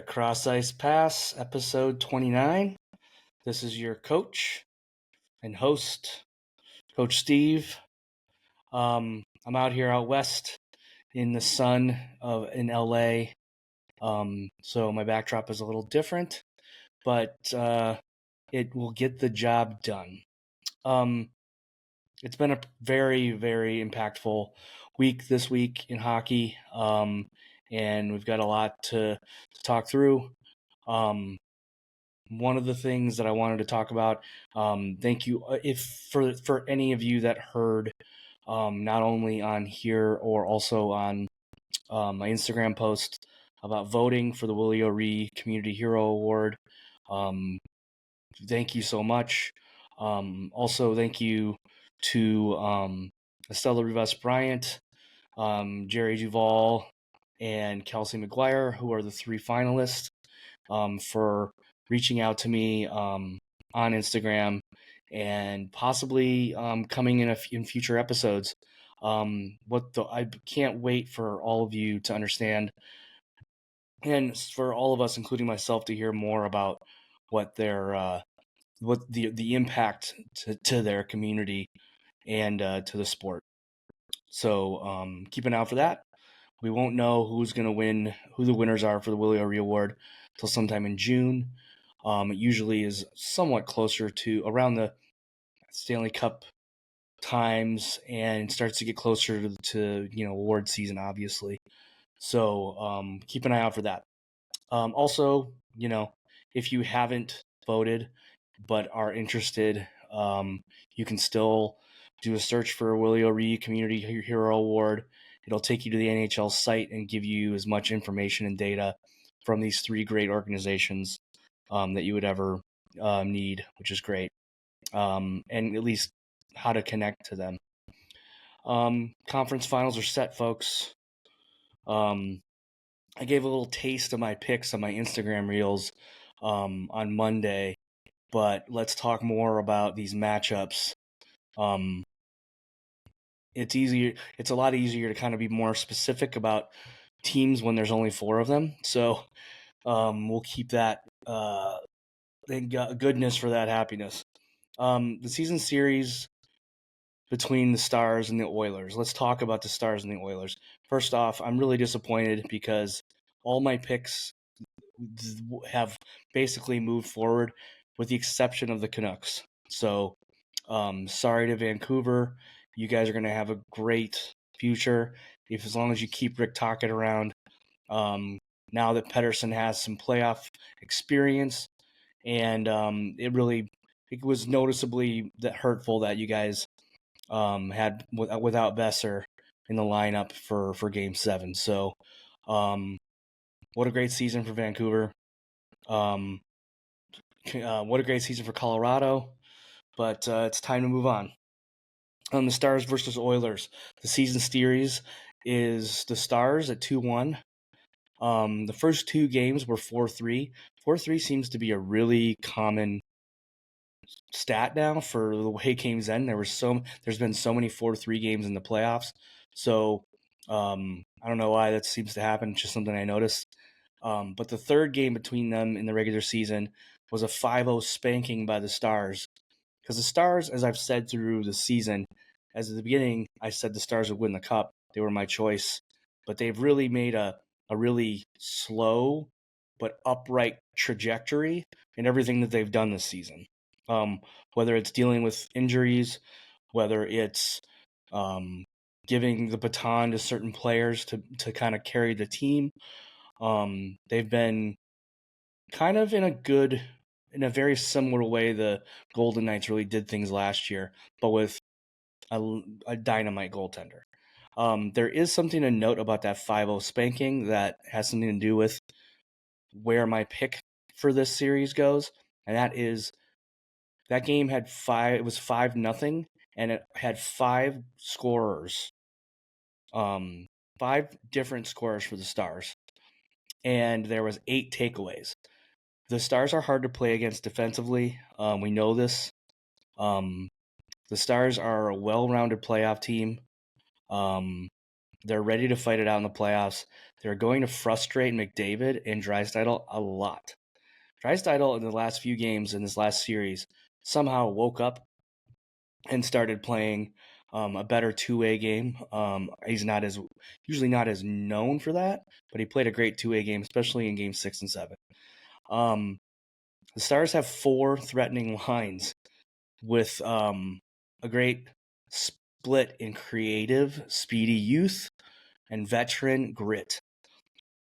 to Cross Ice Pass, episode 29. This is your coach and host, Coach Steve. I'm out here out west in the sun in LA. So my backdrop is a little different, but it will get the job done. It's been a very, very impactful week this week in hockey, and we've got a lot to talk through. One of the things that I wanted to talk about, thank you if for any of you that heard, not only on here or also on my Instagram post about voting for the Willie O'Ree Community Hero Award. Thank you so much. Also, thank you to Estella Rivas Bryant, Jerry Duvall, and Kelsey McGuire, who are the three finalists, for reaching out to me on Instagram and possibly coming in future episodes. I can't wait for all of you to understand, and for all of us, including myself, to hear more about what their what the impact to their community and to the sport. So keep an eye out for that. We won't know who's going to win, who the winners are for the Willie O'Ree Award until sometime in June. It usually is somewhat closer to around the Stanley Cup times and starts to get closer to award season, obviously. So keep an eye out for that. Also, if you haven't voted but are interested, you can still do a search for Willie O'Ree Community Hero Award. It'll take you to the NHL site and give you as much information and data from these three great organizations that you would ever need, which is great, and at least how to connect to them. Conference finals are set, folks. I gave a little taste of my picks on my Instagram reels on Monday, but let's talk more about these matchups. It's a lot easier to kind of be more specific about teams when there's only 4 of them. So we'll keep that thank goodness for that happiness. The season series between the Stars and the Oilers. Let's talk about the Stars and the Oilers. First off, I'm really disappointed because all my picks have basically moved forward with the exception of the Canucks. So sorry to Vancouver. You guys are going to have a great future as long as you keep Rick Tocchet around. Now that Pettersson has some playoff experience, and it was noticeably hurtful that you guys had without Vesser in the lineup for Game 7. So what a great season for Vancouver. What a great season for Colorado. But it's time to move on. The Stars versus Oilers. The season series is the Stars at 2-1. The first 2 games were 4-3. 4-3 seems to be a really common stat now for the way games end. There's been so many 4-3 games in the playoffs. So I don't know why that seems to happen. It's just something I noticed. But the third game between them in the regular season was a 5-0 spanking by the Stars. Because the Stars, as I've said through the season, as at the beginning, I said the Stars would win the Cup. They were my choice. But they've really made a really slow but upright trajectory in everything that they've done this season. Whether it's dealing with injuries, whether it's giving the baton to certain players to kind of carry the team. They've been kind of in a very similar way the Golden Knights really did things last year, but with a dynamite goaltender. There is something to note about that 5-0 spanking that has something to do with where my pick for this series goes, and that is that game had 5-0, and it had 5 scorers. 5 different scorers for the Stars, and there was 8 takeaways. The Stars are hard to play against defensively. We know this. The Stars are a well-rounded playoff team. They're ready to fight it out in the playoffs. They're going to frustrate McDavid and Draisaitl a lot. Draisaitl in the last few games in this last series somehow woke up and started playing a better two-way game. He's usually not as known for that, but he played a great two-way game, especially in Game 6 and 7. The Stars have 4 threatening lines with a great split in creative, speedy youth and veteran grit.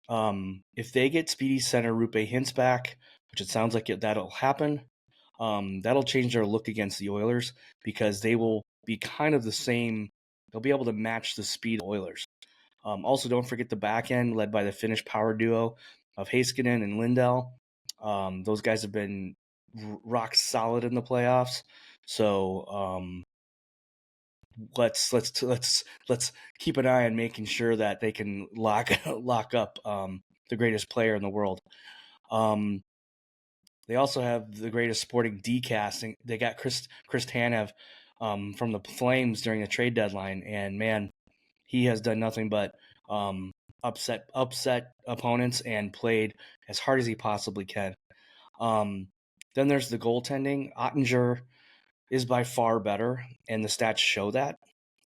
If they get speedy center Rupe Hintz back, which it sounds like that'll happen, that'll change their look against the Oilers because they will be kind of the same. They'll be able to match the speed of the Oilers. Also, don't forget the back end led by the Finnish power duo of Heiskanen and Lindell. Those guys have been rock solid in the playoffs. So let's keep an eye on making sure that they can lock up the greatest player in the world. They also have the greatest sporting decasting. They got Chris Tanev from the Flames during the trade deadline, and man, he has done nothing but upset opponents and played as hard as he possibly can. Then there's the goaltending. Ottinger is by far better, and the stats show that.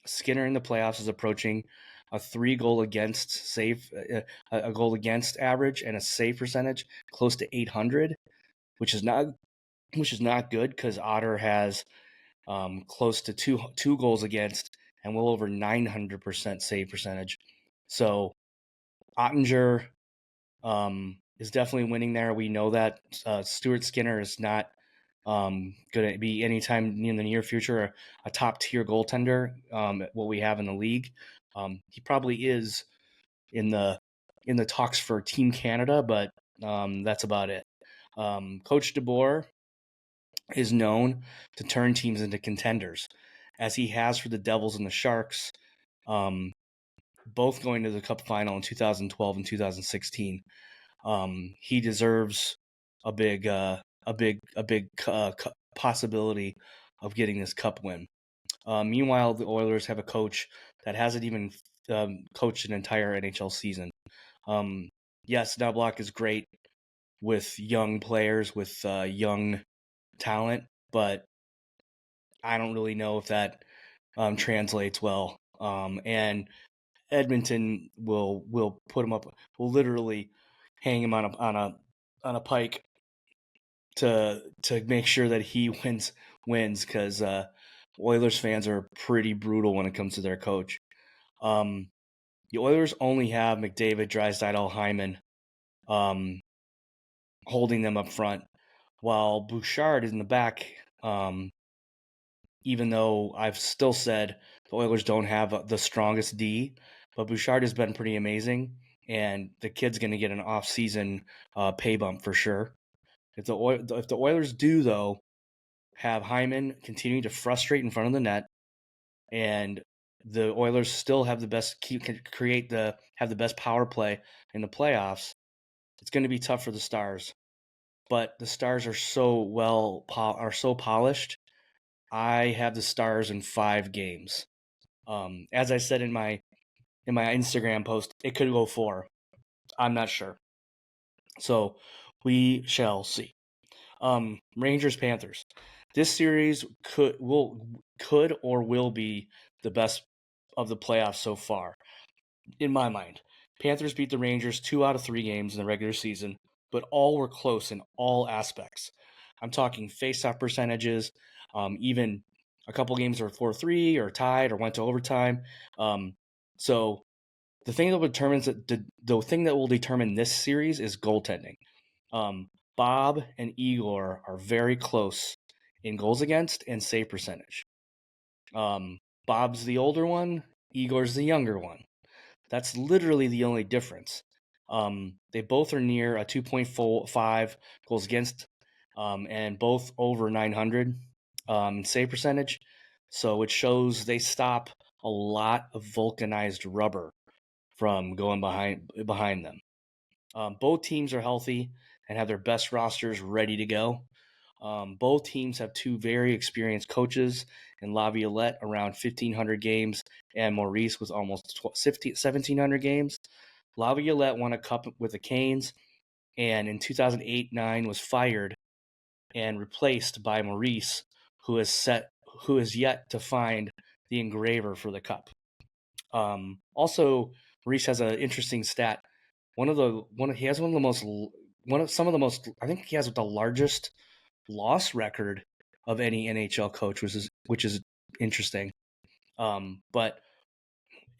Skinner in the playoffs is approaching a 3-goal against a goal against average and a save percentage close to 800, which is not good because Otter has close to two goals against and well over 900% save percentage. So Ottinger is definitely winning there. We know that Stuart Skinner is not going to be anytime in the near future a top tier goaltender. What we have in the league, he probably is in the talks for Team Canada, but that's about it. Coach DeBoer is known to turn teams into contenders, as he has for the Devils and the Sharks, both going to the Cup final in 2012 and 2016. He deserves a big possibility of getting this Cup win. Meanwhile, the Oilers have a coach that hasn't even coached an entire NHL season. Yes, Knobloch is great with young players, with young talent, but I don't really know if that translates well. And Edmonton will put him up, will literally hang him on a pike to make sure that he wins because Oilers fans are pretty brutal when it comes to their coach. The Oilers only have McDavid, Draisaitl, Hyman holding them up front, while Bouchard is in the back. Even though I've still said the Oilers don't have the strongest D, but Bouchard has been pretty amazing, and the kid's going to get an off-season pay bump for sure. If the Oilers do, though, have Hyman continuing to frustrate in front of the net, and the Oilers still have the best have the best power play in the playoffs, it's going to be tough for the Stars. But the Stars are so polished. I have the Stars in 5 games. As I said in my Instagram post, it could go 4. I'm not sure. So we shall see. Rangers Panthers. This series could or will be the best of the playoffs so far, in my mind. Panthers beat the Rangers 2 out of 3 games in the regular season, but all were close in all aspects. I'm talking face-off percentages, even a couple games were 4-3 or tied or went to overtime. So the thing that will determine this series is goaltending. Bob and Igor are very close in goals against and save percentage. Bob's the older one, Igor's the younger one. That's literally the only difference. They both are near a 2.45 goals against, and both over 900 in save percentage. So it shows they stop a lot of vulcanized rubber from going behind them. Both teams are healthy and have their best rosters ready to go. Both teams have 2 very experienced coaches and Laviolette around 1,500 games, and Maurice was almost 1,700 games. Laviolette won a cup with the Canes, and in 2008-9 was fired and replaced by Maurice, who is yet to find the engraver for the cup. Also, Maurice has an interesting stat. He has some of the most. I think he has the largest loss record of any NHL coach, which is interesting. But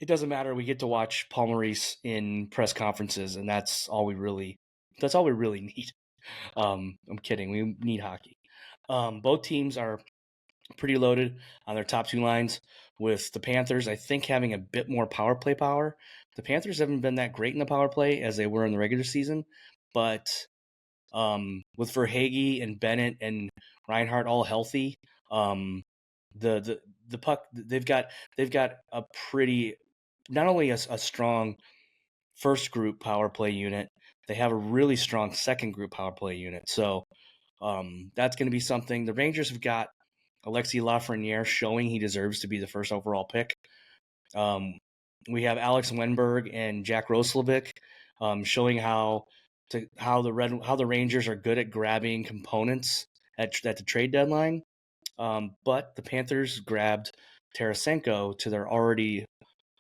it doesn't matter. We get to watch Paul Maurice in press conferences, and that's all we really need. I'm kidding. We need hockey. Both teams are pretty loaded on their top two lines, with the Panthers, I think, having a bit more power play power. The Panthers haven't been that great in the power play as they were in the regular season, but with Verhaeghe and Bennett and Reinhart all healthy, the puck they've got a pretty, not only a strong first group power play unit, they have a really strong second group power play unit. So that's going to be something. The Rangers have got Alexis Lafreniere showing he deserves to be the first overall pick. We have Alex Wenberg and Jack Roslovic showing how the Rangers are good at grabbing components at the trade deadline. But the Panthers grabbed Tarasenko to their already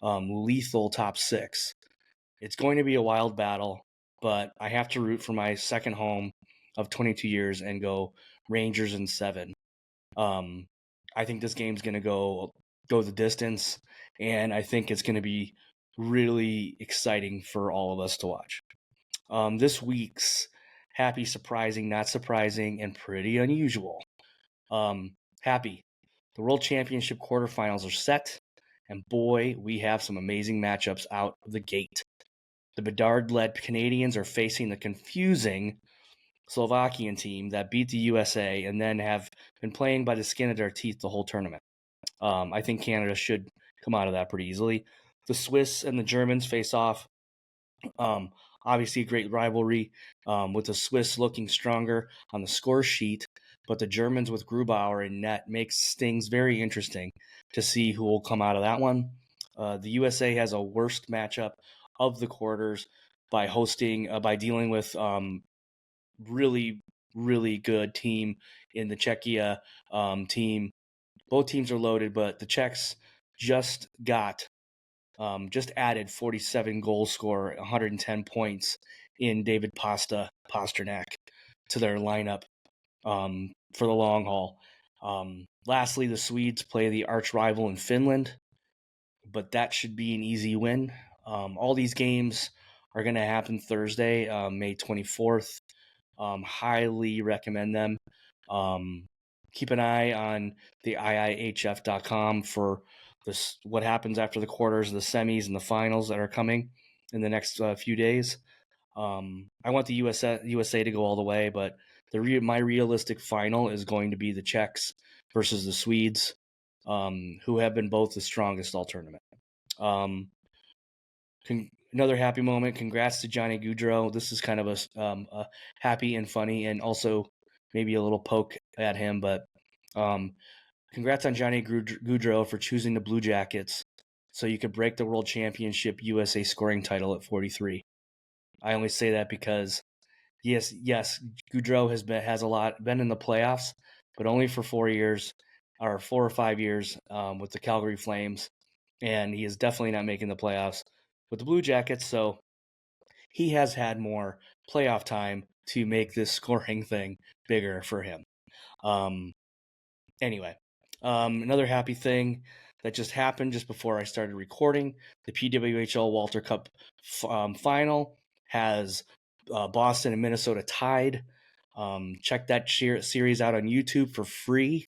lethal top six. It's going to be a wild battle, but I have to root for my second home of 22 years and go Rangers in 7. I think this game's going to go the distance, and I think it's going to be really exciting for all of us to watch. This week's happy, surprising, not surprising, and pretty unusual. Happy. The World Championship quarterfinals are set, and boy, we have some amazing matchups out of the gate. The Bedard-led Canadians are facing the confusing Slovakian team that beat the USA and then have been playing by the skin of their teeth the whole tournament. I think Canada should come out of that pretty easily. The Swiss and the Germans face off. Obviously, a great rivalry with the Swiss looking stronger on the score sheet, but the Germans with Grubauer in net makes things very interesting to see who will come out of that one. The USA has a worst matchup of the quarters by dealing with really, really good team in the Czechia team. Both teams are loaded, but the Czechs just added 47 goal scorer, 110 points in David Pastrnak to their lineup for the long haul. Lastly, the Swedes play the arch rival in Finland, but that should be an easy win. All these games are going to happen Thursday, May 24th. Highly recommend them. Keep an eye on the IIHF.com for what happens after the quarters, the semis, and the finals that are coming in the next few days. I want the USA to go all the way, but my realistic final is going to be the Czechs versus the Swedes, who have been both the strongest all tournament. Another happy moment. Congrats to Johnny Gaudreau. This is kind of a happy and funny, and also maybe a little poke at him. But congrats on Johnny Gaudreau for choosing the Blue Jackets so you could break the World Championship USA scoring title at 43. I only say that because yes, Gaudreau has been in the playoffs, but only for 4 years or 4 or 5 years with the Calgary Flames, and he is definitely not making the playoffs with the Blue Jackets, so he has had more playoff time to make this scoring thing bigger for him. Anyway, another happy thing that just happened just before I started recording, the PWHL Walter Cup final has Boston and Minnesota tied. Check that series out on YouTube for free.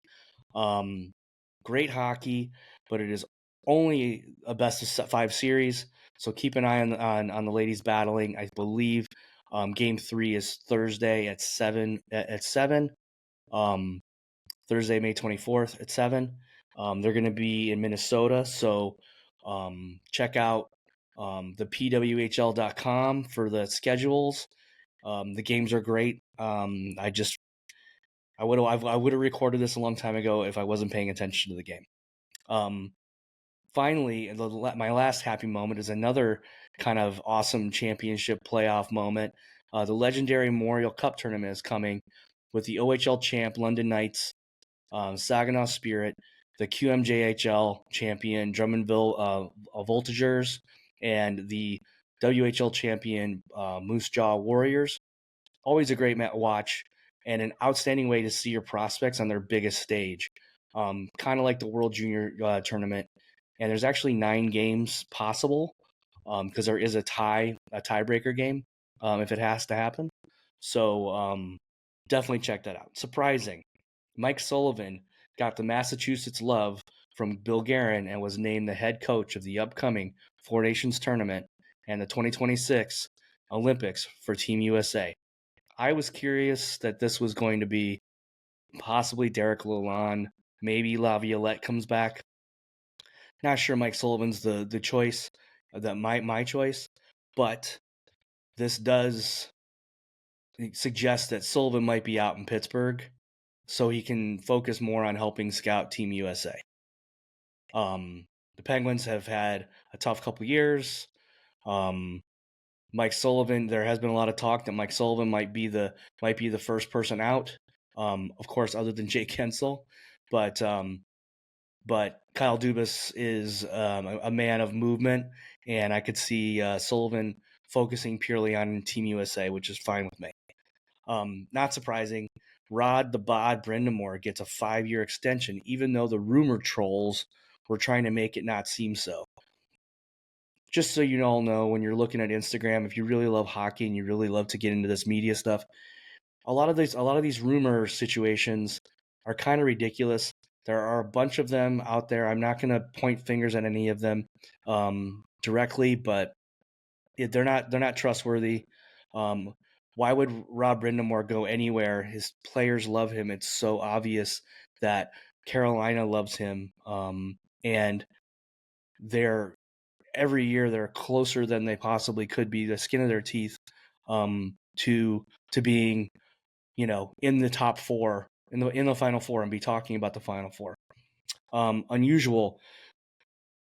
Great hockey, but it is only a best of 5 series. So keep an eye on the ladies battling. I believe Game 3 is Thursday at 7. Thursday, May 24th at 7. They're going to be in Minnesota, so check out the PWHL.com for the schedules. The games are great. I I would have recorded this a long time ago if I wasn't paying attention to the game. Finally, my last happy moment is another kind of awesome championship playoff moment. The legendary Memorial Cup tournament is coming with the OHL champ London Knights, Saginaw Spirit, the QMJHL champion Drummondville Voltigeurs, and the WHL champion Moose Jaw Warriors. Always a great watch and an outstanding way to see your prospects on their biggest stage. Kind of like the World Junior Tournament. And there's actually 9 games possible because there is a tiebreaker game if it has to happen. So definitely check that out. Surprising. Mike Sullivan got the Massachusetts love from Bill Guerin and was named the head coach of the upcoming Four Nations tournament and the 2026 Olympics for Team USA. I was curious that this was going to be possibly Derek Lalonde, maybe Laviolette comes back. Not sure Mike Sullivan's the choice, that my choice, but this does suggest that Sullivan might be out in Pittsburgh, so he can focus more on helping scout Team USA. The Penguins have had a tough couple years. Mike Sullivan, there has been a lot of talk that Mike Sullivan might be the first person out. Of course, other than Jake Kensel, but Kyle Dubas is a man of movement, and I could see Sullivan focusing purely on Team USA, which is fine with me. Not surprising, Rod the Bod Brindamore gets a 5-year extension, even though the rumor trolls were trying to make it not seem so. Just so you all know, when you're looking at Instagram, if you really love hockey and you really love to get into this media stuff, a lot of these rumor situations are kind of ridiculous. There are a bunch of them out there. I'm not going to point fingers at any of them directly, but they're not trustworthy. Why would Rob Brindamore go anywhere? His players love him. It's so obvious that Carolina loves him, and every year they're closer than they possibly could be, the skin of their teeth, to being, in the top 4, in the Final Four, and be talking about the Final Four. Unusual.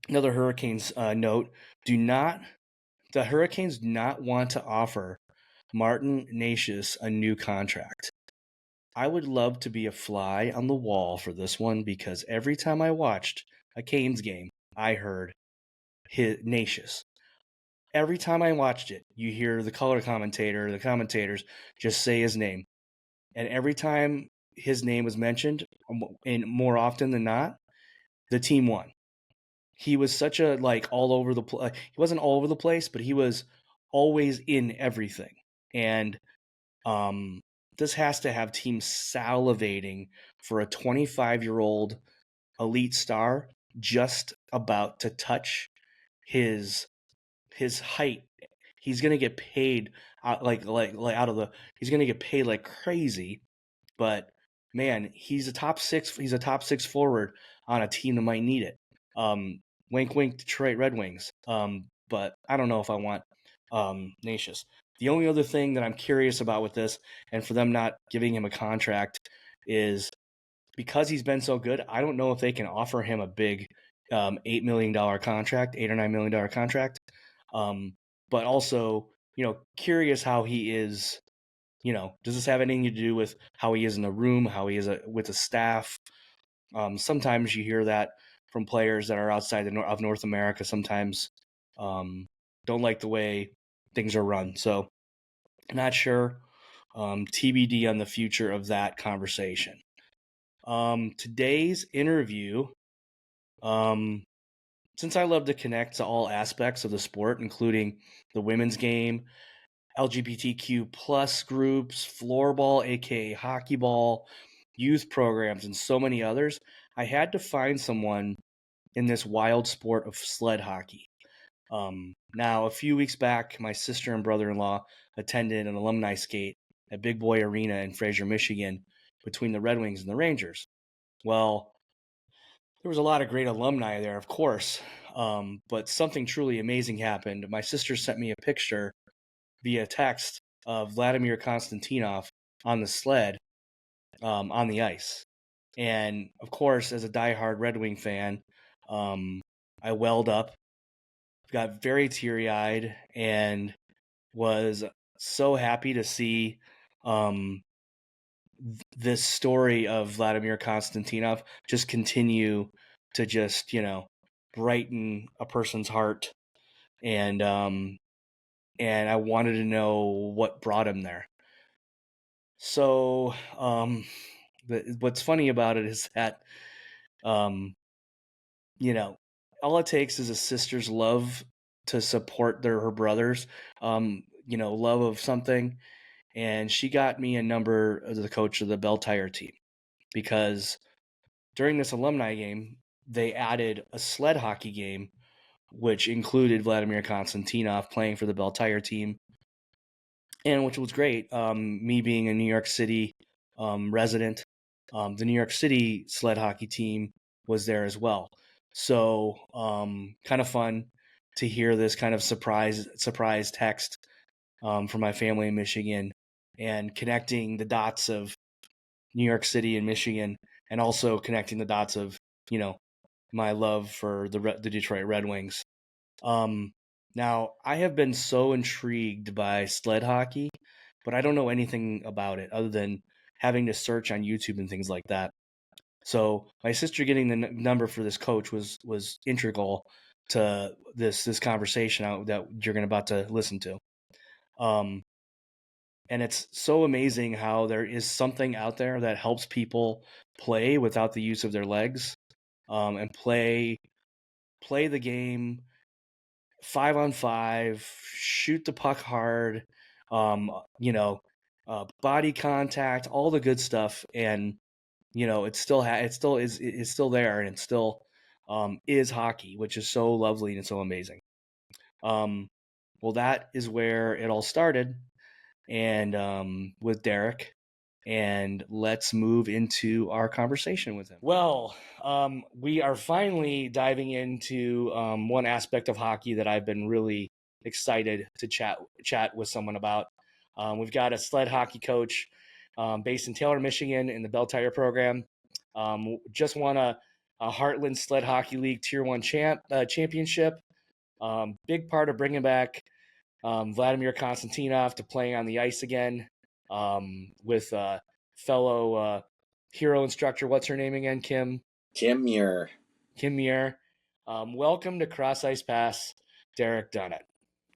Another Hurricanes note: the Hurricanes do not want to offer Martin Necas a new contract. I would love to be a fly on the wall for this one, because every time I watched a Canes game, I heard Necas. Every time I watched it, you hear the commentators just say his name. And every time his name was mentioned, and more often than not, the team won. He was such a, all over the place. He wasn't all over the place, but he was always in everything. And this has to have teams salivating for a 25-year-old elite star just about to touch his height. He's going to get paid he's going to get paid like crazy. But man, he's a top 6 forward on a team that might need it. Wink wink, Detroit Red Wings. But I don't know if I want Necas. The only other thing that I'm curious about with this, and for them not giving him a contract, is because he's been so good, I don't know if they can offer him a big $8 million contract, $8 or $9 million contract. But also, curious how he is. Does this have anything to do with how he is in the room, how he is with the staff? Sometimes you hear that from players that are outside of North America. Sometimes don't like the way things are run. So, not sure. TBD on the future of that conversation. Today's interview, since I love to connect to all aspects of the sport, including the women's game, LGBTQ plus groups, floorball, aka hockey ball, youth programs, and so many others, I had to find someone in this wild sport of sled hockey. Now, a few weeks back, my sister and brother-in-law attended an alumni skate at Big Boy Arena in Fraser, Michigan, between the Red Wings and the Rangers. Well, there was a lot of great alumni there, of course, but something truly amazing happened. My sister sent me a picture via text of Vladimir Konstantinov on the sled, on the ice. And of course, as a diehard Red Wing fan, I welled up, got very teary eyed, and was so happy to see this story of Vladimir Konstantinov just continue to just, brighten a person's heart. And I wanted to know what brought him there. So, what's funny about it is that, um, all it takes is a sister's love to support her brothers, love of something. And she got me a number as the coach of the Belle Tire team because during this alumni game, they added a sled hockey game, which included Vladimir Konstantinov playing for the Belle Tire team, and which was great. Me being a New York City resident, the New York City sled hockey team was there as well. So kind of fun to hear this kind of surprise text from my family in Michigan, and connecting the dots of New York City and Michigan, and also connecting the dots of, my love for the Detroit Red Wings. Now, I have been so intrigued by sled hockey, but I don't know anything about it other than having to search on YouTube and things like that. So my sister getting the number for this coach was integral to this conversation that you're about to listen to. And it's so amazing how there is something out there that helps people play without the use of their legs, and play the game 5-on-5, shoot the puck hard, body contact, all the good stuff. And, it's still it's still there, and it still is hockey, which is so lovely and so amazing. Well, that is where it all started. And with Derek, and let's move into our conversation with him. Well, we are finally diving into one aspect of hockey that I've been really excited to chat with someone about. We've got a sled hockey coach based in Taylor, Michigan, in the Belle Tire program. Just won a Heartland Sled Hockey League Tier 1 championship. Big part of bringing back Vladimir Konstantinov to playing on the ice again, with fellow hero instructor. What's her name again? Kim Muir. Welcome to Cross Ice Pass, Derek Donet.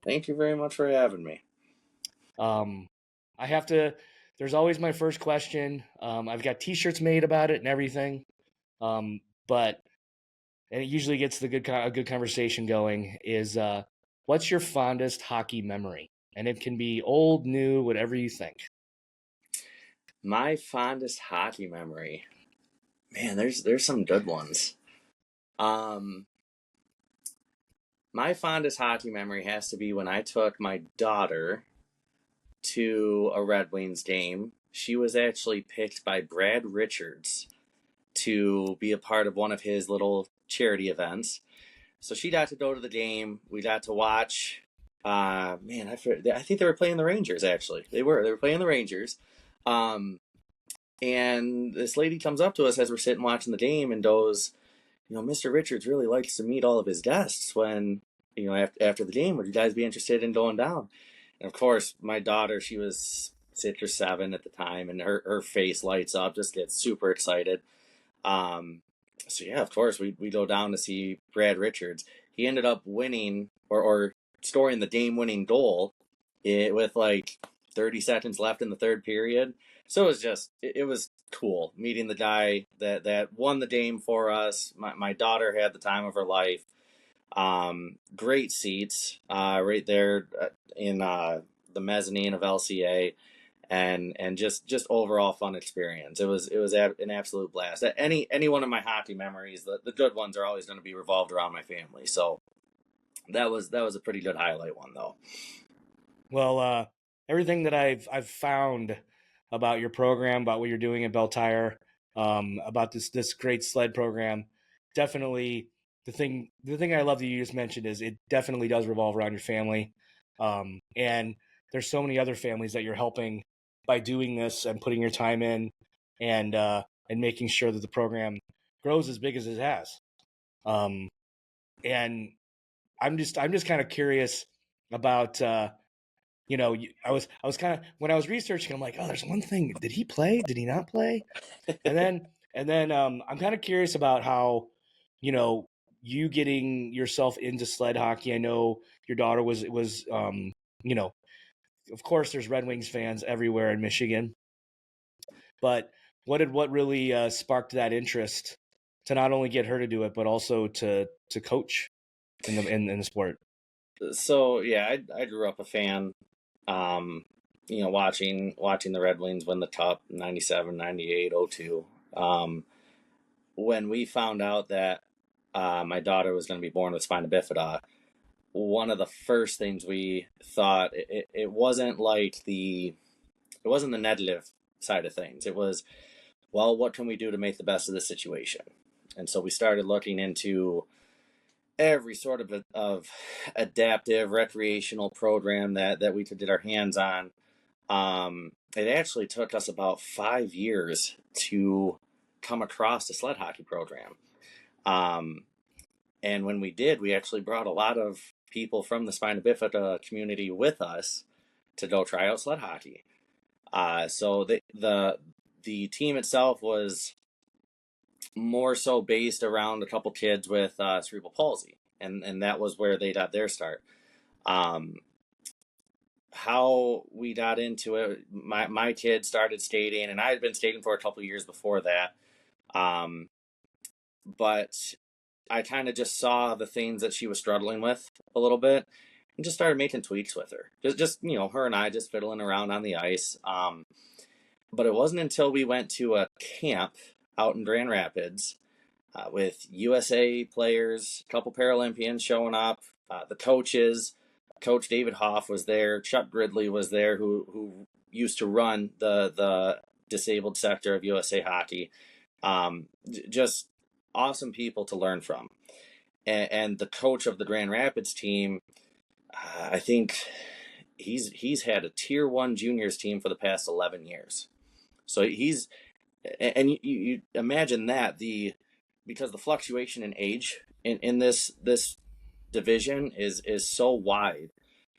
Thank you very much for having me. I have to. There's always my first question. I've got T-shirts made about it and everything, but and it usually gets a good conversation going. Is what's your fondest hockey memory? And it can be old, new, whatever you think. My fondest hockey memory, man, there's some good ones. My fondest hockey memory has to be when I took my daughter to a Red Wings game. She was actually picked by Brad Richards to be a part of one of his little charity events. So she got to go to the game. We got to watch. I think they were playing the Rangers. Actually, they were playing the Rangers. And this lady comes up to us as we're sitting watching the game and goes, Mr. Richards really likes to meet all of his guests when, after the game. Would you guys be interested in going down? And of course, my daughter, she was 6 or 7 at the time, and her face lights up, just gets super excited. So yeah, of course, we go down to see Brad Richards. He ended up winning or scoring the game-winning goal with like 30 seconds left in the third period. So it was just, it was cool meeting the guy that won the game for us. My daughter had the time of her life. Great seats right there in the mezzanine of LCA. And just overall fun experience. It was an absolute blast. Any one of my hockey memories, the good ones are always going to be revolved around my family. So that was a pretty good highlight one, though. Well, everything that I've found about your program, about what you're doing at Belle Tire, about this great sled program, definitely the thing I love that you just mentioned is it definitely does revolve around your family, and there's so many other families that you're helping by doing this and putting your time in. and making sure that the program grows as big as it has. And I'm just kind of curious about I was kind of, when I was researching, I'm like, oh, there's one thing. Did he play? Did he not play? And then I'm kind of curious about how, you getting yourself into sled hockey. I know your daughter was you know, of course there's Red Wings fans everywhere in Michigan, but what really sparked that interest to not only get her to do it, but also to coach in the sport? So yeah, I grew up a fan. Watching the Red Wings win the Cup 97, 98, 02. When we found out that my daughter was going to be born with spina bifida, one of the first things we thought, it wasn't the negative side of things. It was, well, what can we do to make the best of the situation? And so we started looking into every sort of adaptive recreational program that we could get our hands on. It actually took us about 5 years to come across a sled hockey program. And when we did, we actually brought a lot of people from the spina bifida community with us to go try out sled hockey. So the team itself was more so based around a couple kids with cerebral palsy, and that was where they got their start. How we got into it, my kid started skating, and I had been skating for a couple years before that. But I kind of just saw the things that she was struggling with a little bit, and just started making tweaks with her. Just her and I just fiddling around on the ice. But it wasn't until we went to a camp out in Grand Rapids with USA players, a couple Paralympians showing up, the coaches. Coach David Hoff was there. Chuck Gridley was there, who used to run the disabled sector of USA Hockey. Just awesome people to learn from. And the coach of the Grand Rapids team, I think he's had a Tier 1 juniors team for the past 11 years. So and you imagine that because the fluctuation in age in this division is so wide,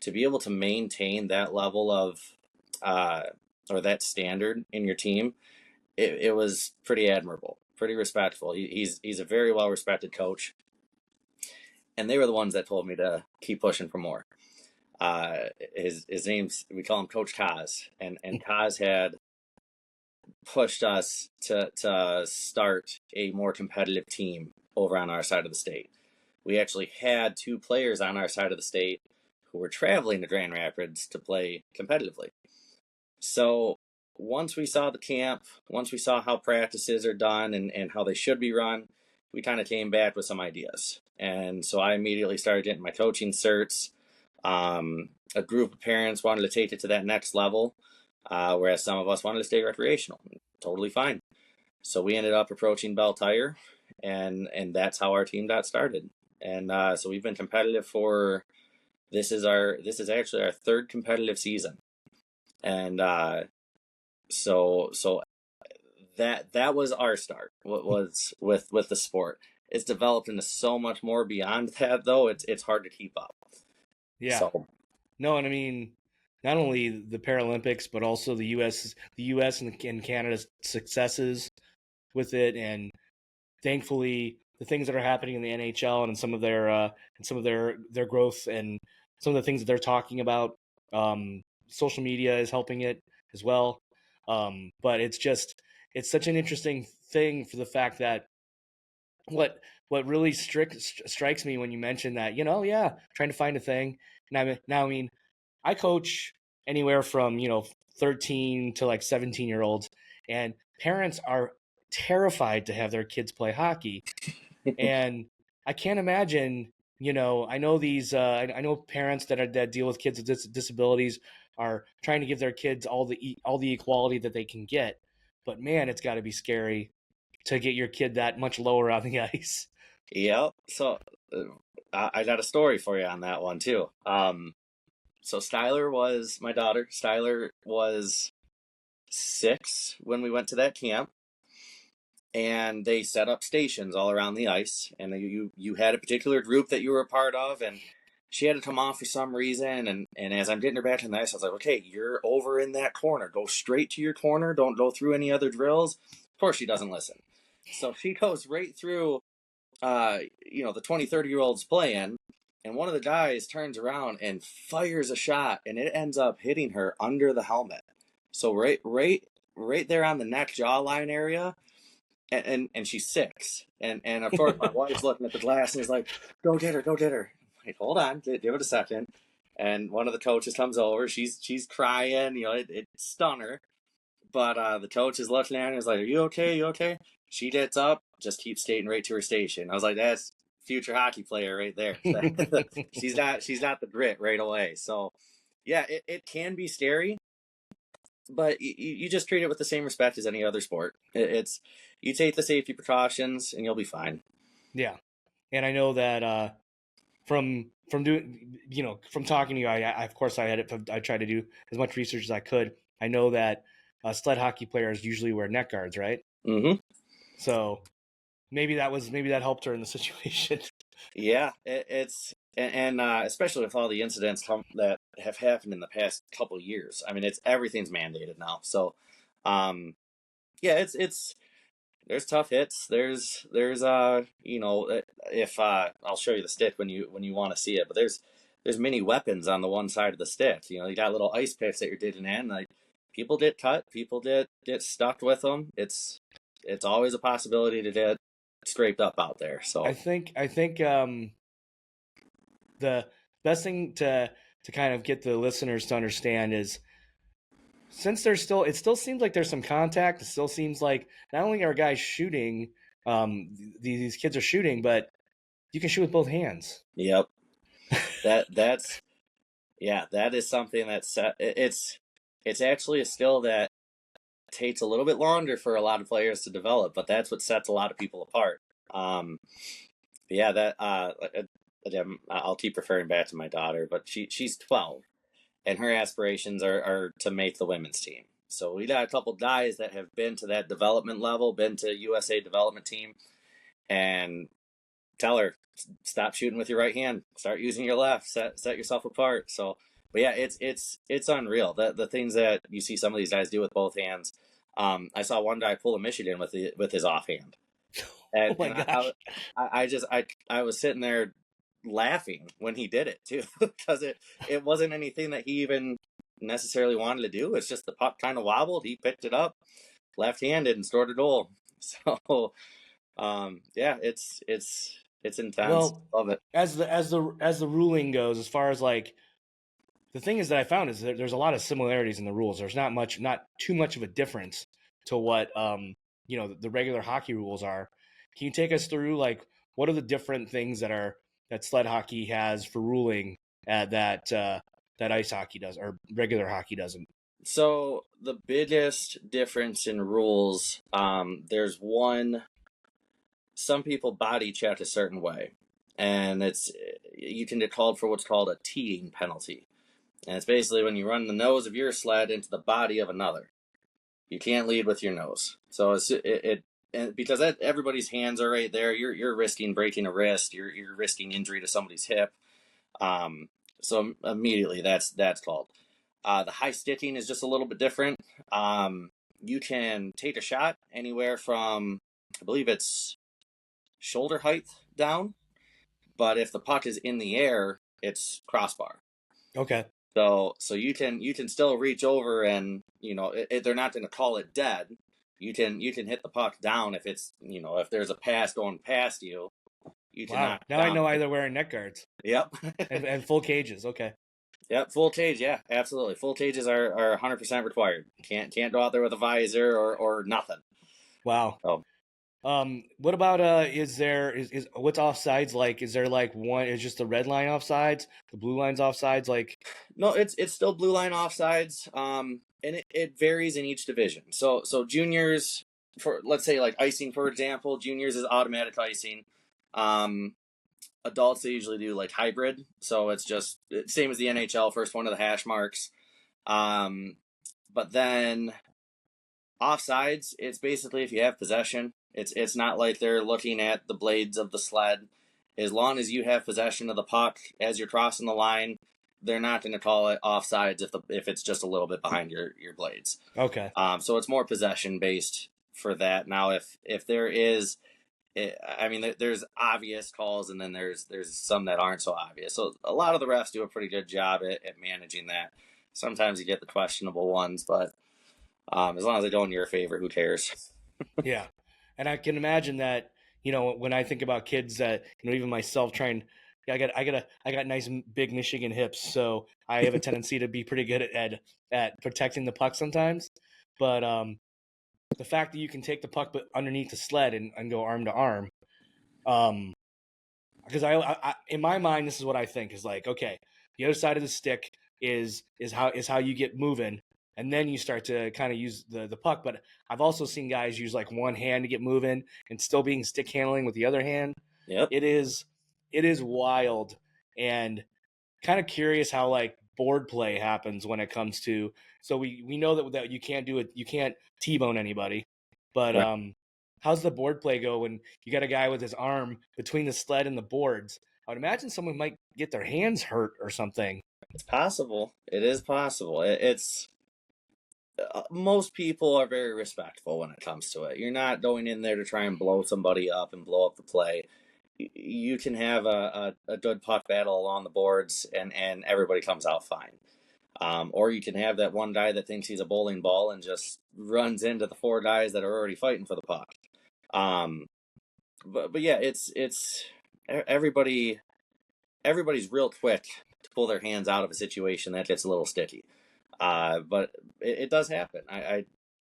to be able to maintain that level of or that standard in your team, it was pretty admirable, pretty respectful. He's a very well respected coach, and they were the ones that told me to keep pushing for more. His name's, we call him Coach Kaz, and Kaz had pushed us to start a more competitive team over on our side of the state. We actually had 2 players on our side of the state who were traveling to Grand Rapids to play competitively. So once we saw the camp, once we saw how practices are done and how they should be run, we kind of came back with some ideas. And so I immediately started getting my coaching certs. A group of parents wanted to take it to that next level, whereas some of us wanted to stay recreational. Totally fine. So we ended up approaching Belle Tire, and that's how our team got started. And so we've been competitive for, this is actually our 3rd competitive season. And so that was our start. What was with the sport. It's developed into so much more beyond that, though. It's hard to keep up. Yeah. So. No, and I mean, not only the Paralympics, but also the U.S. and Canada's successes with it, and thankfully the things that are happening in the NHL and some of their growth and some of the things that they're talking about. Social media is helping it as well, but it's such an interesting thing for the fact that what really strikes me when you mention that, trying to find a thing. And I mean, I coach anywhere from 13 to like 17-year-olds, and parents are terrified to have their kids play hockey. And I can't imagine, I know I know parents that deal with kids with disabilities are trying to give their kids all the equality that they can get. But man, it's got to be scary to get your kid that much lower on the ice. Yep. So I got a story for you on that one too. So Styler was my daughter. Styler was 6 when we went to that camp, and they set up stations all around the ice, and you had a particular group that you were a part of, and she had to come off for some reason, and as I'm getting her back to the ice, I was like, okay, you're over in that corner. Go straight to your corner. Don't go through any other drills. Of course, she doesn't listen. So she goes right through, the 20, 30-year-olds playing, and one of the guys turns around and fires a shot, and it ends up hitting her under the helmet. So right there on the neck jawline area, and she's 6, and of course my wife's looking at the glass and is like, go get her, go get her. Like, hold on, give it a second. And one of the coaches comes over. She's crying. It stunned her. But the coach is looking at her and is like, are you okay? You okay? She gets up, just keeps skating right to her station. I was like, that's future hockey player right there. she's not the grit right away. So yeah, it can be scary, but you just treat it with the same respect as any other sport. It's you take the safety precautions and you'll be fine. Yeah, and I know that from doing, from talking to you, I of course I tried to do as much research as I could. I know that sled hockey players usually wear neck guards, right? Mm-hmm. So maybe that helped her in the situation. Yeah, it's and especially with all the incidents that have happened in the past couple of years. I mean, everything's mandated now. So, yeah, it's there's tough hits. There's if I'll show you the stick when you want to see it. But there's many weapons on the one side of the stick. You got little ice picks that you're digging in. Like, people get cut, people get stuck with them. It's always a possibility to get scraped up out there. So I think the best thing to kind of get the listeners to understand is, since it still seems like there's some contact. It still seems like not only are guys shooting, these kids are shooting, but you can shoot with both hands. Yep. That is something it's actually a skill that takes a little bit longer for a lot of players to develop, but that's what sets a lot of people apart. I'll keep referring back to my daughter, but she's 12, and her aspirations are to make the women's team. So we got a couple guys that have been to that development level, been to USA development team, and tell her, stop shooting with your right hand, start using your left, set yourself apart. So, but yeah, it's unreal, the things that you see some of these guys do with both hands. I saw one guy pull a Michigan with his offhand, and, Oh my gosh. I was sitting there laughing when he did it too, because it wasn't anything that he even necessarily wanted to do. It's just the puck kind of wobbled, he picked it up left-handed and scored a goal. So yeah, it's intense. Well, Love it. as the ruling goes, as far as like, the thing is that I found is that there's a lot of similarities in the rules. There's not too much of a difference to what the regular hockey rules are. Can you take us through, like, what are the different things that sled hockey has for ruling that ice hockey does or regular hockey doesn't? So the biggest difference in rules, there's one. Some people body check a certain way, and you can get called for what's called a teeing penalty, and it's basically when you run the nose of your sled into the body of another. You can't lead with your nose. So and because everybody's hands are right there, you're risking breaking a wrist, you're risking injury to somebody's hip. So immediately that's called. The high sticking is just a little bit different. You can take a shot anywhere from, I believe it's shoulder height down, but if the puck is in the air, it's crossbar. Okay. So you can still reach over, and they're not going to call it dead. You can hit the puck down if it's if there's a pass going past you. You can wow. Now I know why they're wearing neck guards. Yep. and full cages. Okay. Yep, full cage. Yeah, absolutely. Full cages are 100% required. Can't go out there with a visor or nothing. Wow. Oh. What about is what's offsides like? Is there like one? Is just the red line offsides, the blue line's offsides? Like, no, it's still blue line offsides. And it varies in each division. So juniors, for let's say like icing, for example, juniors is automatic icing. Adults, they usually do like hybrid, so it's just same as the NHL, first one of the hash marks. But then Offsides, it's basically if you have possession. It's not like they're looking at the blades of the sled. As long as you have possession of the puck as you're crossing the line, they're not going to call it offsides if it's just a little bit behind your blades. Okay. So it's more possession based for that. Now, if there is, I mean, there's obvious calls, and then there's some that aren't so obvious. So a lot of the refs do a pretty good job at managing that. Sometimes you get the questionable ones, but as long as they go in your favor, who cares? Yeah. And I can imagine that, you know, when I think about kids that, you know, even myself trying, I got nice big Michigan hips, so I have a tendency to be pretty good at protecting the puck sometimes. But the fact that you can take the puck but underneath the sled and go arm to arm, um, because I in my mind this is what I think is like, okay, the other side of the stick is how you get moving, and then you start to kind of use the puck. But I've also seen guys use like one hand to get moving and still being stick handling with the other hand. Yep. It is wild, and kind of curious how like board play happens when it comes to. So we know that you can't do it, you can't T-bone anybody, but Right. how's the board play go when you got a guy with his arm between the sled and the boards? I would imagine someone might get their hands hurt or something. It's possible. It is possible. It's most people are very respectful when it comes to it. You're not going in there to try and blow somebody up and blow up the play. You can have a good puck battle along the boards, and everybody comes out fine. Or you can have that one guy that thinks he's a bowling ball and just runs into the four guys that are already fighting for the puck. Um, but yeah, it's everybody's real quick to pull their hands out of a situation that gets a little sticky. But it does happen.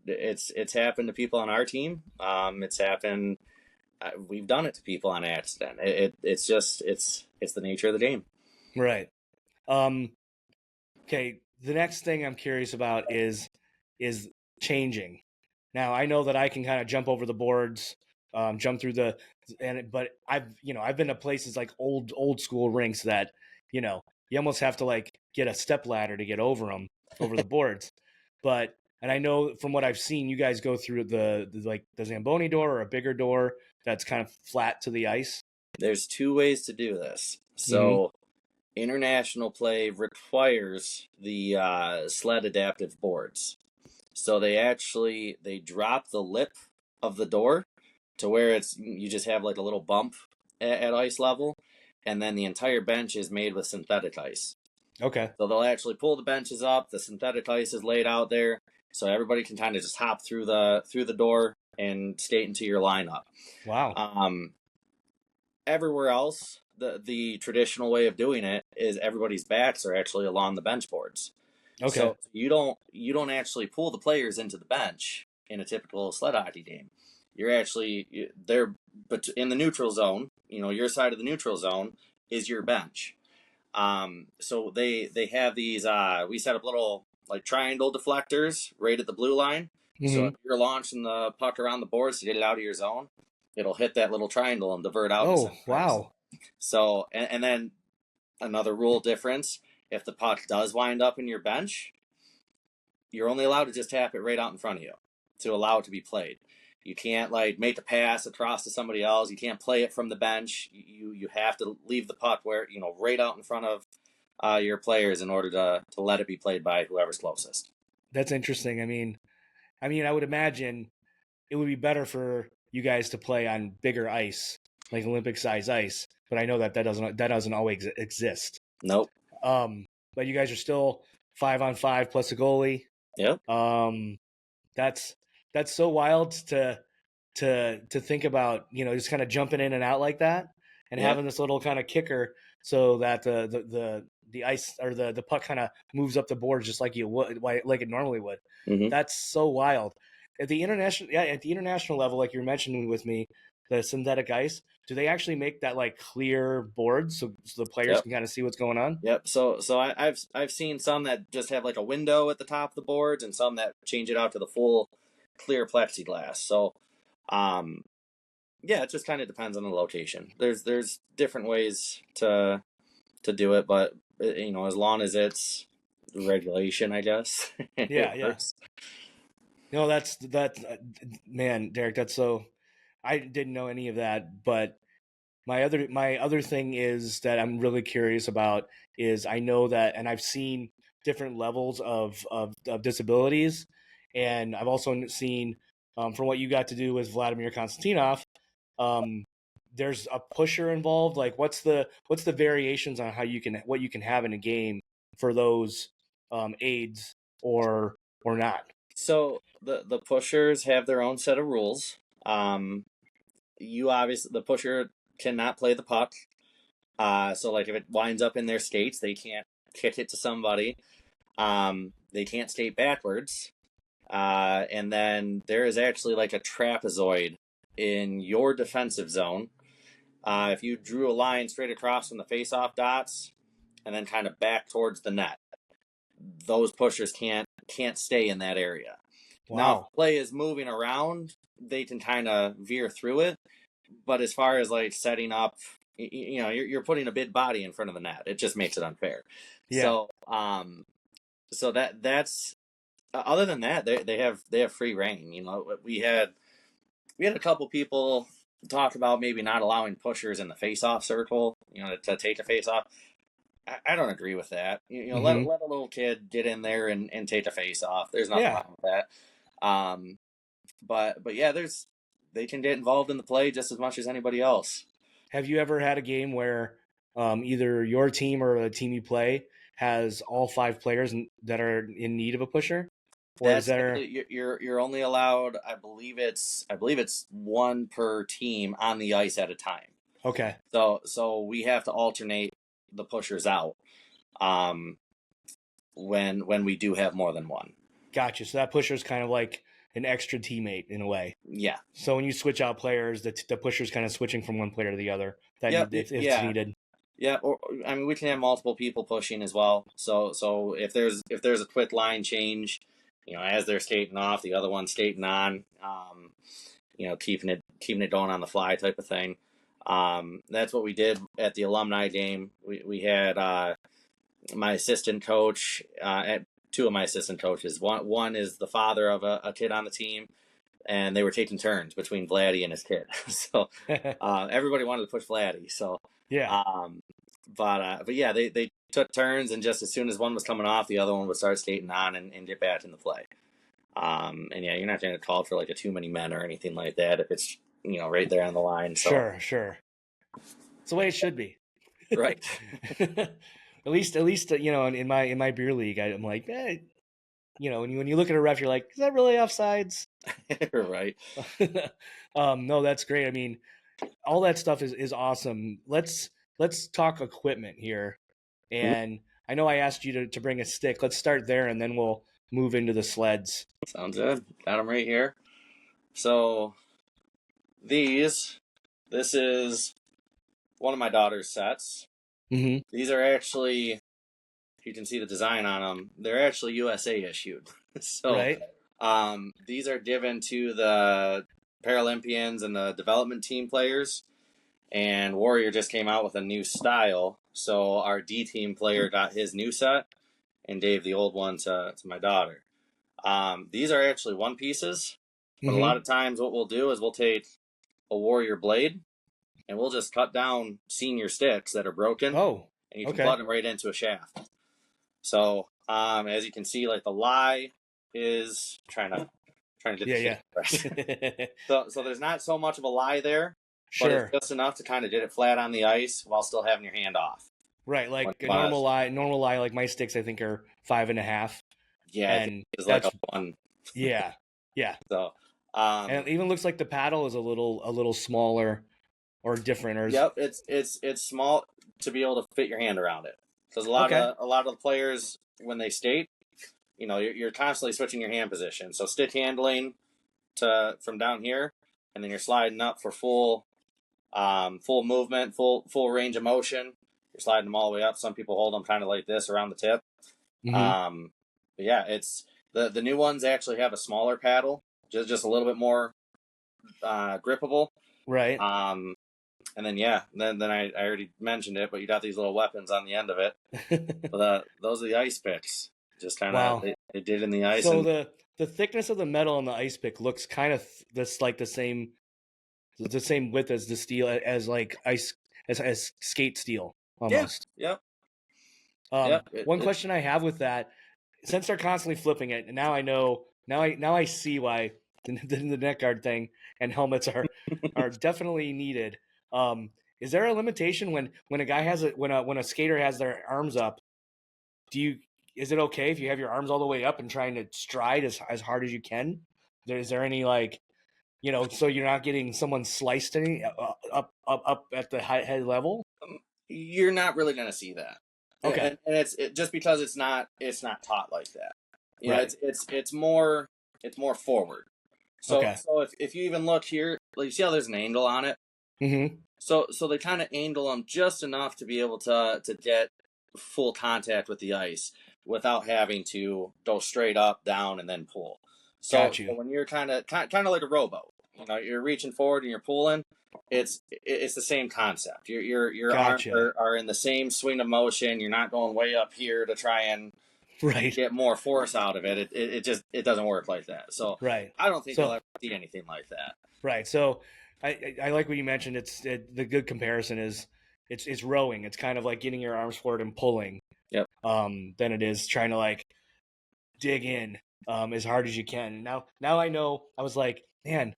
It's happened to people on our team. It's happened. We've done it to people on accident. It's just it's the nature of the game. Right. Okay. The next thing I'm curious about is changing. Now I know that I can kind of jump over the boards, jump through but I've been to places like old school rinks that, you know, you almost have to like get a step ladder to get over the boards. And I know from what I've seen, you guys go through the Zamboni door or a bigger door that's kind of flat to the ice. There's two ways to do this. Mm-hmm. So international play requires the sled adaptive boards. So they drop the lip of the door to where you just have like a little bump at ice level, and then the entire bench is made with synthetic ice. Okay. So they'll actually pull the benches up. The synthetic ice is laid out there, so everybody can kind of just hop through the door and skate into your lineup. Wow. Everywhere else, the traditional way of doing it is everybody's backs are actually along the bench boards. Okay. So you don't actually pull the players into the bench in a typical sled hockey game. They're but in the neutral zone. You know, your side of the neutral zone is your bench. So they have these. We set up little like triangle deflectors right at the blue line. So Mm-hmm. if you're launching the puck around the boards to get it out of your zone, it'll hit that little triangle and divert out. Oh, wow. So and then another rule difference: if the puck does wind up in your bench, you're only allowed to just tap it right out in front of you to allow it to be played. You can't like make a pass across to somebody else. You can't play it from the bench. You have to leave the puck where right out in front of your players in order to let it be played by whoever's closest. That's interesting. I would imagine it would be better for you guys to play on bigger ice, like Olympic size ice. But I know that doesn't always exist. Nope. But you guys are still 5-on-5 plus a goalie. Yep. That's so wild to think about. You know, just kind of jumping in and out like that, and Yep. having this little kind of kicker so that the ice or the puck kind of moves up the board just like like it normally would. Mm-hmm. That's so wild. At the international level, like you were mentioning with me, the synthetic ice, do they actually make that like clear board so the players Yep. can kind of see what's going on? Yep. So I've seen some that just have like a window at the top of the boards, and some that change it out to the full clear plexiglass. So, yeah, it just kind of depends on the location. There's different ways to do it, but as long as it's regulation, I guess. Yeah, yeah. No, man, Derek. That's so. I didn't know any of that, but my other thing is that I'm really curious about is I know that, and I've seen different levels of disabilities, and I've also seen from what you got to do with Vladimir Konstantinov, um, there's a pusher involved. Like, what's the variations on what you can have in a game for those aids or not? So the pushers have their own set of rules. You obviously the pusher cannot play the puck. So like if it winds up in their skates, they can't kick it to somebody. They can't skate backwards. And then there is actually like a trapezoid in your defensive zone. If you drew a line straight across from the face-off dots and then kind of back towards the net, those pushers can't stay in that area. Now, if Wow. the play is moving around, they can kind of veer through it. But as far as like setting up, you're putting a big body in front of the net. It just makes it unfair. Yeah. So that's other than that, they have free reign. We had a couple people talk about maybe not allowing pushers in the face-off circle, to take a face-off. I don't agree with that. Let Hmm. let a little kid get in there and take a face-off. There's nothing Yeah. wrong with that. But yeah, they can get involved in the play just as much as anybody else. Have you ever had a game where either your team or the team you play has all five players that are in need of a pusher, or is That's there? actually you're only allowed. I believe it's one per team on the ice at a time. Okay, So we have to alternate the pushers out um, when we do have more than one. gotcha. So that pusher is kind of like an extra teammate in a way. Yeah. So when you switch out players, the pusher's kind of switching from one player to the other that Yep. need if it's Yeah. needed. Yeah. Or I mean, we can have multiple people pushing as well. So if there's a quick line change, as they're skating off, the other one's skating on. Keeping it going on the fly type of thing. That's what we did at the alumni game. We had my assistant coach, at two of my assistant coaches. One is the father of a kid on the team, and they were taking turns between Vladdy and his kid. So everybody wanted to push Vladdy. So, Yeah, um, but yeah, they took turns, and just as soon as one was coming off, the other one would start skating on and get back in the play. And yeah, you're not going to call for like a too many men or anything like that if it's right there on the line. So sure. It's the way it should be. right, At least in my beer league, I'm like, when you look at a ref, you're like, is that really offsides? right. No, that's great. I mean, all that stuff is awesome. Let's talk equipment here. And I know I asked you to bring a stick. Let's start there, and then we'll move into the sleds. Sounds good. Got them right here. So this is one of my daughter's sets. Mm-hmm. These are actually, you can see the design on them. They're actually USA issued. So Right. these are given to the Paralympians and the development team players. And Warrior just came out with a new style. So our D team player got his new set and gave the old one to my daughter. These are actually one pieces, but a Mm-hmm. lot of times what we'll do is we'll take a Warrior blade and we'll just cut down senior sticks that are broken, Oh, and you can okay. plug them right into a shaft. So as you can see, like the lie is trying to get the Yeah, shape right. yeah. So there's not so much of a lie there, but it's Sure. just enough to kind of get it flat on the ice while still having your hand off. Right. When Like you a wanna- normal lie, like my sticks, I think are 5.5, yeah, I think and it's like that's a one. yeah, yeah. So And it even looks like the paddle is a little smaller or different, or is yep, it's small to be able to fit your hand around it. Because a lot okay. of a lot of the players when they skate, you're constantly switching your hand position. So stick handling from down here, and then you're sliding up for full movement, full range of motion. You're sliding them all the way up. Some people hold them kind of like this around the tip. Mm-hmm. But yeah, it's the new ones actually have a smaller paddle, just a little bit more grippable. Right. And then yeah, then I already mentioned it, but you got these little weapons on the end of it. Those are the ice picks. Just kind of Wow. they did in the ice, So and the the thickness of the metal on the ice pick looks kind of this like the same width as the steel as like ice as skate steel almost. Yep. Yep. One question I have with that, since they're constantly flipping it, and now I know now I see why the neck guard thing and helmets are definitely needed. Is there a limitation when a guy has when a skater has their arms up? Is it okay if you have your arms all the way up and trying to stride as hard as you can? Is there any like, so you're not getting someone sliced any up at the head level? You're not really going to see that. Okay. And it's just because it's not taught like that. Right. It's more forward. So Okay. so if you even look here, like you see how there's an angle on it. Mm-hmm. So they kind of angle them just enough to be able to get full contact with the ice without having to go straight up, down, and then pull. So when you're kind of like a rowboat, you're reaching forward and you're pulling. It's the same concept. Your arms are in the same swing of motion. You're not going way up here to try and get more force out of it. It doesn't work like that. So I don't think you'll ever see anything like that. Right. So I like what you mentioned. The good comparison is it's rowing. It's kind of like getting your arms forward and pulling. Yep. Than it is trying to like dig in as hard as you can. Now I know. I was like, man,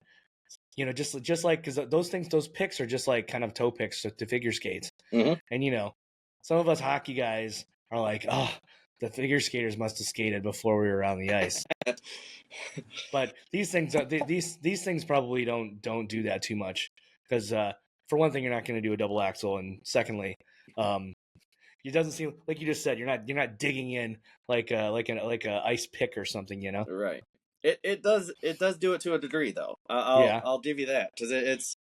just like, because those picks are just like kind of toe picks to figure skates. Mm-hmm. And some of us hockey guys are like, oh, the figure skaters must have skated before we were on the ice. But these things probably don't do that too much, because for one thing, you're not going to do a double axel, and secondly, it doesn't seem like, you just said, you're not digging in like a ice pick or something, Right. It does do it to a degree, though. I'll give you that, because it's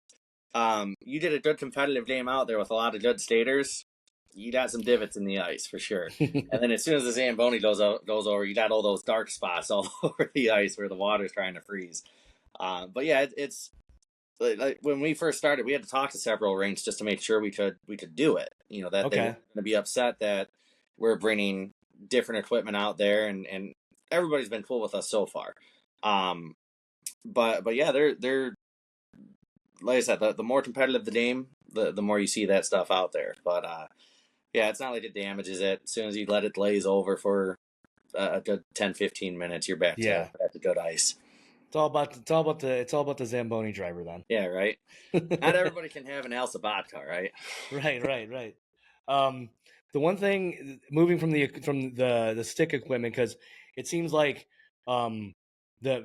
you did a good competitive game out there with a lot of good skaters. You got some divots in the ice for sure. And then as soon as the Zamboni goes over, you got all those dark spots all over the ice where the water's trying to freeze. But yeah, it's like when we first started, we had to talk to several rinks just to make sure we could do it. That they weren't going to be upset that we're bringing different equipment out there, and everybody's been cool with us so far. But yeah, they're like I said, the more competitive the game, the more you see that stuff out there. But yeah, it's not like it damages it. As soon as you let it glaze over for a good 10-15 minutes, you're back to good ice. It's all about the Zamboni driver then. Yeah, right. Not everybody can have an Elsa vodka, right? Right. The one thing, moving from the stick equipment, because it seems like the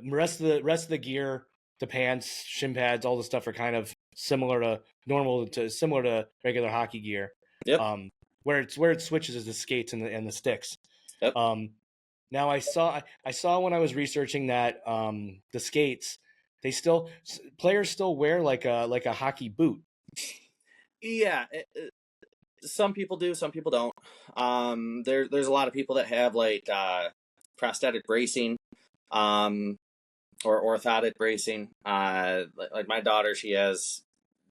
rest of the gear, the pants, shin pads, all the stuff are kind of similar to regular hockey gear. Yep. Where it switches is the skates and the sticks. Yep. Now I saw when I was researching that the skates, players still wear like a hockey boot. Yeah, some people do, some people don't. There's a lot of people that have like prosthetic bracing, or orthotic bracing. Like my daughter, she has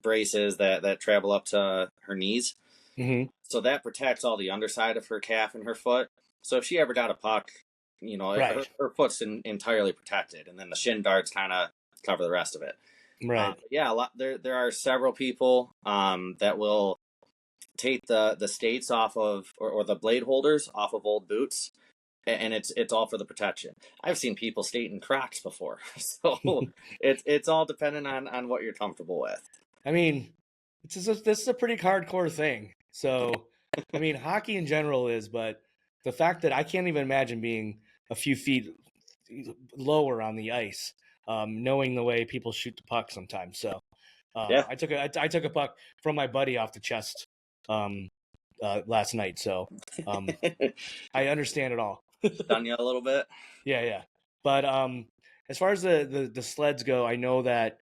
braces that travel up to her knees. Mm-hmm. So that protects all the underside of her calf and her foot. So if she ever got a puck, her foot's entirely protected, and then the shin guards kind of cover the rest of it. Right. Yeah, there are several people that will take the skates off of, or the blade holders off of old boots, and it's all for the protection. I've seen people skate in Crocs before, so it's all dependent on what you're comfortable with. I mean, this is a pretty hardcore thing. So, I mean, hockey in general is, but the fact that I can't even imagine being a few feet lower on the ice, knowing the way people shoot the puck sometimes. So, I took a puck from my buddy off the chest last night. So, I understand it all. Done you a little bit. Yeah. But as far as the sleds go, I know that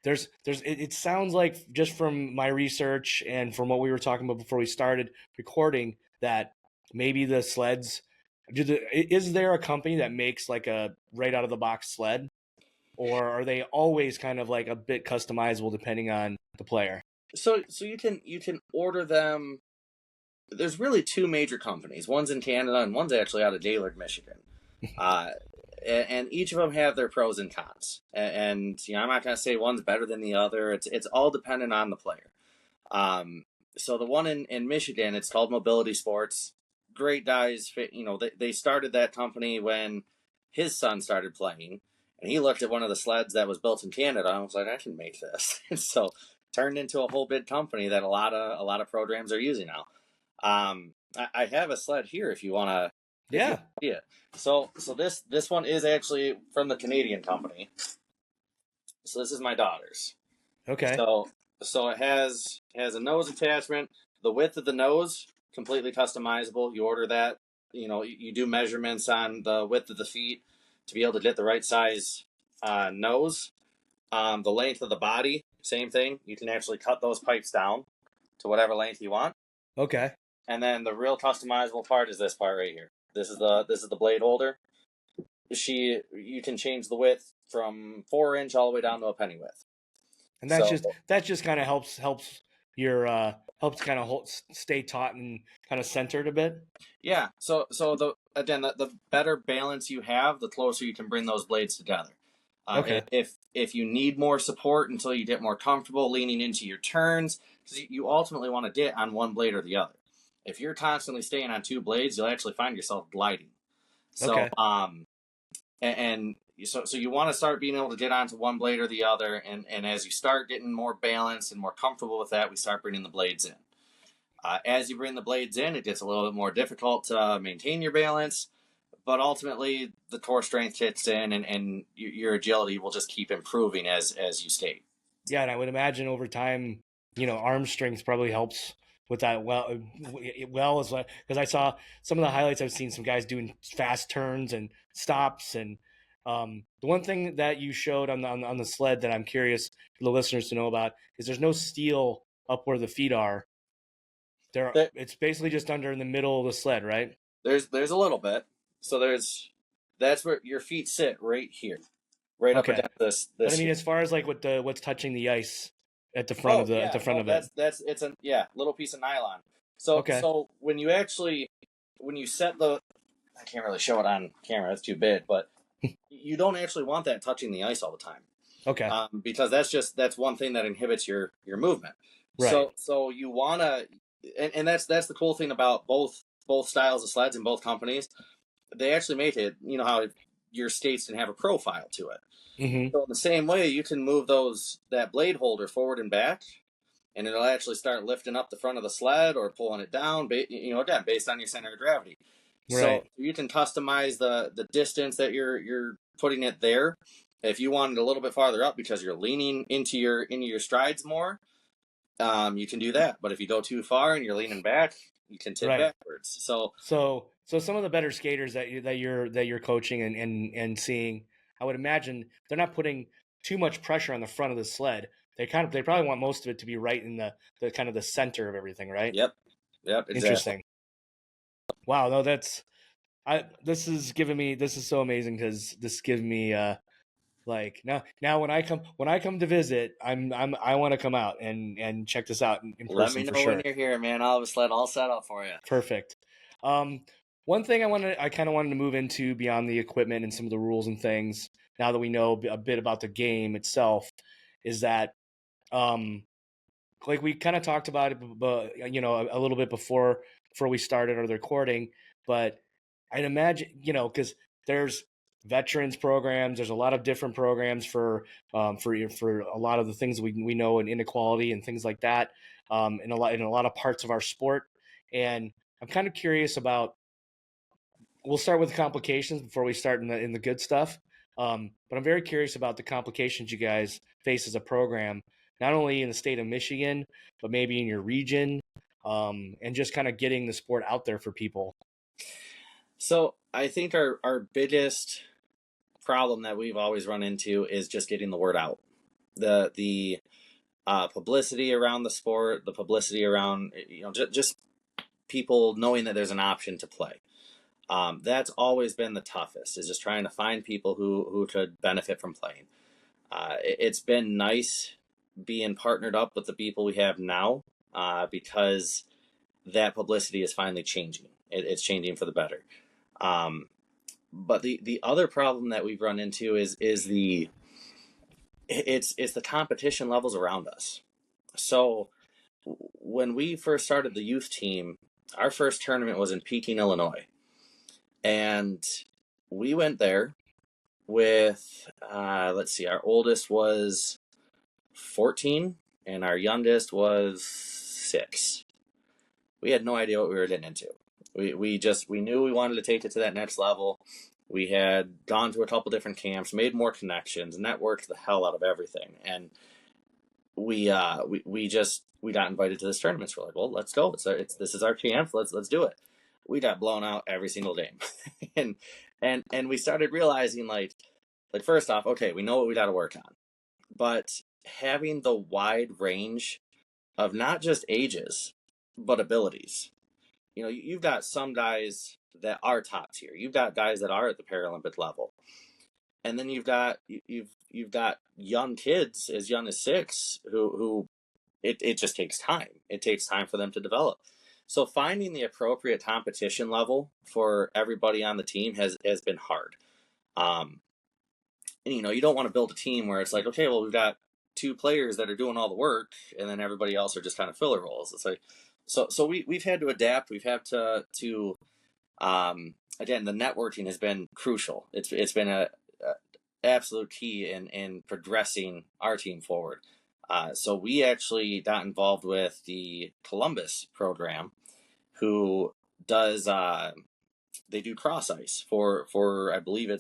it sounds like, just from my research and from what we were talking about before we started recording, that maybe the sleds, is there a company that makes like a right out of the box sled, or are they always kind of like a bit customizable depending on the player? So you can order them. There's really two major companies. One's in Canada and one's actually out of Gaylord, Michigan. and each of them have their pros and cons. And I'm not going to say one's better than the other. It's all dependent on the player. So the one in Michigan, it's called Mobility Sports. Great guys. They started that company when his son started playing, and he looked at one of the sleds that was built in Canada and was like, I can make this. And so turned into a whole big company that a lot of programs are using now. I have a sled here if you want to. Yeah. Yeah. So this one is actually from the Canadian company. So this is my daughter's. Okay. So it has a nose attachment. The width of the nose completely customizable. You order that. You do measurements on the width of the feet to be able to get the right size nose. The length of the body, same thing. You can actually cut those pipes down to whatever length you want. Okay. And then the real customizable part is this part right here. This is the blade holder. You can change the width from 4-inch all the way down to a penny width. And that just kind of helps your helps kind of stay taut and kind of centered a bit. Yeah. So the better balance you have, the closer you can bring those blades together. Okay. If you need more support until you get more comfortable leaning into your turns, because you ultimately want to get on one blade or the other. If you're constantly staying on two blades, you'll actually find yourself gliding. So okay. So you want to start being able to get onto one blade or the other, and as you start getting more balanced and more comfortable with that, we start bringing the blades in. As you bring the blades in, it gets a little bit more difficult to maintain your balance, but ultimately the core strength kicks in, and your agility will just keep improving as you skate. Yeah, and I would imagine over time, arm strength probably helps with that well as well, because I saw some of the highlights. I've seen some guys doing fast turns and stops, and the one thing that you showed on the sled that I'm curious for the listeners to know about is there's no steel up where the feet are. It's basically just under in the middle of the sled, right? There's a little bit. So that's where your feet sit right here, right up against this. But I mean, as far as like what's touching the ice at the front of it. It's a little piece of nylon. So when you set I can't really show it on camera, it's too big, but you don't actually want that touching the ice all the time. Okay. Because that's one thing that inhibits your movement. Right. So you wanna, and that's the cool thing about both styles of sleds in both companies. They actually make it, how your skates can have a profile to it. Mm-hmm. So in the same way, you can move that blade holder forward and back, and it'll actually start lifting up the front of the sled or pulling it down, again, based on your center of gravity. Right. So you can customize the distance that you're putting it there. If you want it a little bit farther up because you're leaning into your strides more, you can do that. But if you go too far and you're leaning back, you can tip backwards. So some of the better skaters that you're coaching and seeing, I would imagine they're not putting too much pressure on the front of the sled. They probably want most of it to be right in the kind of the center of everything, right? Yep, exactly. Interesting. Wow, no, this is so amazing, because this gives me like now when I come to visit, I want to come out and check this out in person. Let me know for sure. when you're here, man. I'll have a sled all set up for you. Perfect. One thing I kind of wanted to move into beyond the equipment and some of the rules and things, now that we know a bit about the game itself, is that like we kind of talked about it, but a little bit before we started the recording, but I'd imagine, because there's veterans programs, there's a lot of different programs for a lot of the things we know, in inequality and things like that, in a lot of parts of our sport. And I'm kind of curious about, we'll start with the complications before we start in the good stuff. But I'm very curious about the complications you guys face as a program, not only in the state of Michigan, but maybe in your region, and just kind of getting the sport out there for people. So I think our biggest problem that we've always run into is just getting the word out. The publicity around the sport, the publicity around, just people knowing that there's an option to play. That's always been the toughest, is just trying to find people who could benefit from playing. It's been nice being partnered up with the people we have now, because that publicity is finally changing. It's changing for the better. But the other problem that we've run into is it's the competition levels around us. So when we first started the youth team, our first tournament was in Peking, Illinois, and we went there with let's see, our oldest was 14 and our youngest was 6. We had no idea what we were getting into. We knew we wanted to take it to that next level. We had gone to a couple different camps, made more connections, and that worked the hell out of everything. And we got invited to this tournament. So we're like, well, let's go. This is our chance. Let's do it. We got blown out every single game, and we started realizing like first off, okay, we know what we got to work on, but having the wide range of not just ages but abilities. You've got some guys that are top tier. You've got guys that are at the Paralympic level, and then you've got young kids as young as 6 who it just takes time. It takes time for them to develop. So finding the appropriate competition level for everybody on the team has been hard. And you don't want to build a team where it's like, okay, well, we've got 2 players that are doing all the work, and then everybody else are just kind of filler roles. It's like, so we've had to adapt. We've had to again, the networking has been crucial. It's been a absolute key in progressing our team forward. So we actually got involved with the Columbus program, who does they do cross ice for I believe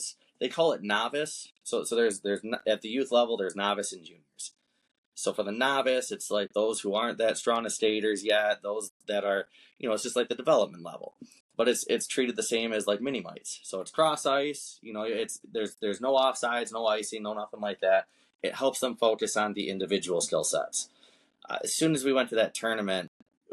they call it novice. So there's at the youth level there's novice and juniors. So for the novice, it's like those who aren't that strong as skaters yet, those that are, it's just like the development level. But it's treated the same as like mini mites. So it's cross ice, there's no offsides, no icing, no nothing like that. It helps them focus on the individual skill sets. As soon as we went to that tournament,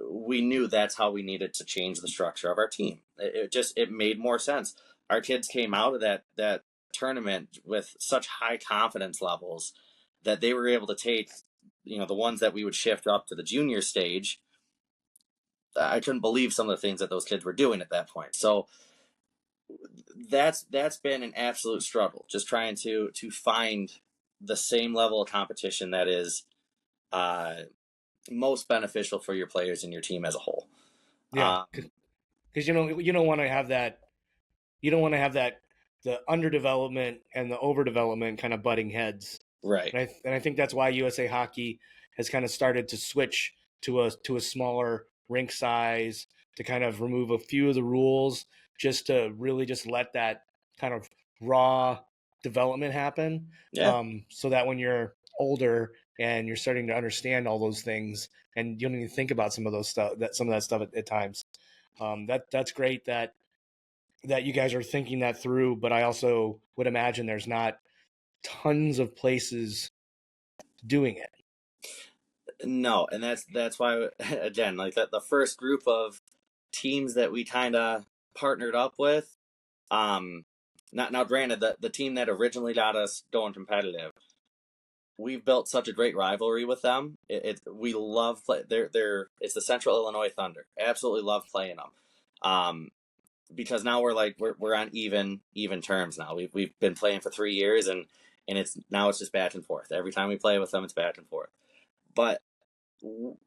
we knew that's how we needed to change the structure of our team. It made more sense. Our kids came out of that tournament with such high confidence levels that they were able to take, the ones that we would shift up to the junior stage. I couldn't believe some of the things that those kids were doing at that point. So that's been an absolute struggle, just trying to find the same level of competition that is most beneficial for your players and your team as a whole. Yeah, because you don't want to have that. You don't want to have that the underdevelopment and the overdevelopment kind of butting heads. Right. And I think that's why USA Hockey has kind of started to switch to a smaller rink size, to kind of remove a few of the rules, just to really just let that kind of raw development happen. Yeah. So that when you're older and you're starting to understand all those things, and you don't even think about some of that stuff at times. That's great that you guys are thinking that through. But I also would imagine there's not tons of places doing it. No, and that's why, again, like that the first group of teams that we kind of partnered up with, now granted the team that originally got us going competitive, we've built such a great rivalry with them. We love play. It's the Central Illinois Thunder. Absolutely love playing them. Because now we're on even terms now. We've been playing for 3 years, and it's just back and forth. Every time we play with them, it's back and forth. But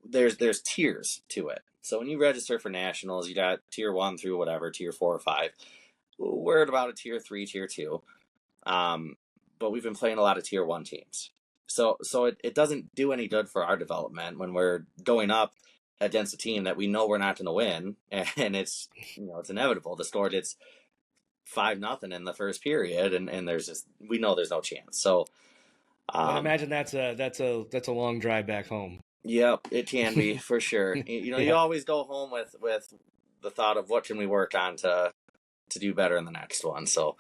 there's tiers to it. So when you register for nationals, you got tier 1 through whatever, tier 4 or 5. We're at about a tier 3, tier 2. But we've been playing a lot of tier 1 teams. So it doesn't do any good for our development when we're going up against a team that we know we're not going to win, and it's it's inevitable. The score gets 5-0 in the first period, and we know there's no chance. So I imagine that's a long drive back home. Yep, it can be for sure. Yeah. You always go home with the thought of what can we work on to do better in the next one. So,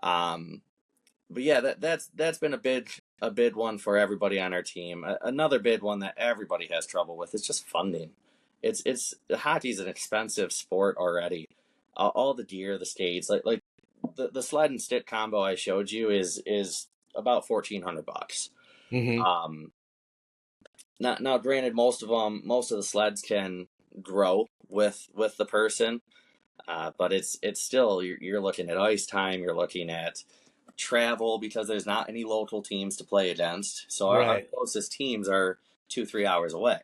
but yeah, that's been a big one for everybody on our team. Another big one that everybody has trouble with is just funding. It's hockey's an expensive sport already. All the gear, the skates, like the sled and stick combo I showed you is about $1,400. Mm-hmm. Now, granted, most of the sleds can grow with the person. But it's still, you're looking at ice time, you're looking at travel because there's not any local teams to play against. So our Right. closest teams are 2-3 hours away.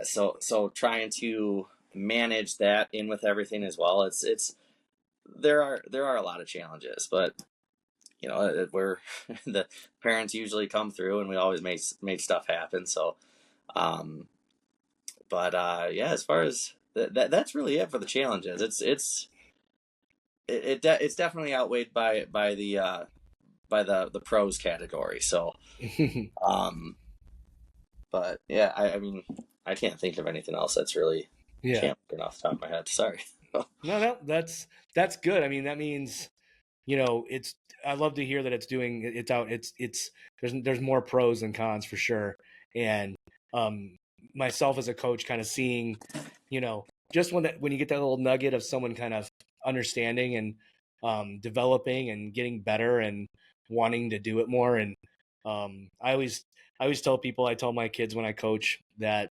So trying to manage that in with everything as well, it's there are a lot of challenges, but we're the parents usually come through and we always make stuff happen. So, um, but yeah, as far as that's really it for the challenges. It's definitely outweighed by the pros category. So, um, but yeah, I mean, I can't think of anything else that's really Yeah. champion off the top of my head. Sorry. No, that's good. I mean, that means, it's, I love to hear that it's out. It's there's more pros than cons for sure. And um, myself as a coach, kind of seeing, just when you get that little nugget of someone kind of understanding and developing and getting better and wanting to do it more. And I always tell my kids when I coach that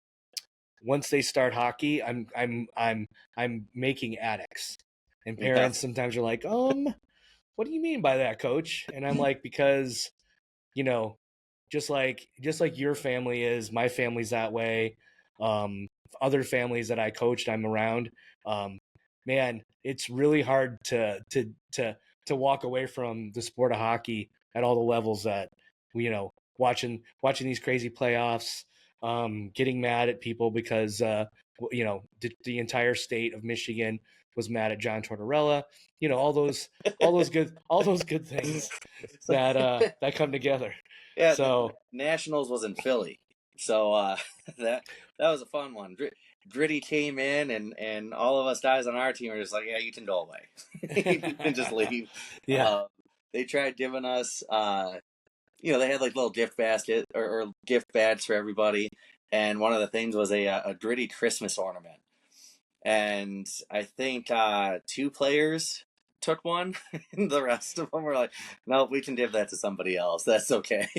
once they start hockey, I'm making addicts. And Yeah. parents sometimes are like, what do you mean by that, coach? And I'm like, because, you know, just like your family is, my family's that way. Um, Other families that I coached, I'm around. Um, Man, it's really hard to walk away from the sport of hockey at all the levels that watching these crazy playoffs, getting mad at people because the entire state of Michigan was mad at John Tortorella. All those good things So, that come together. yeah, the So Nationals was in Philly, so that that was a fun one. Gritty came in, and all of us guys on our team were just like, "Yeah, you can go away. You can just leave." yeah. Uh, they tried giving us, they had like little gift basket or gift bags for everybody, and one of the things was a gritty Christmas ornament, and I think two players took one, and the rest of them were like, "No, we can give that to somebody else. That's okay."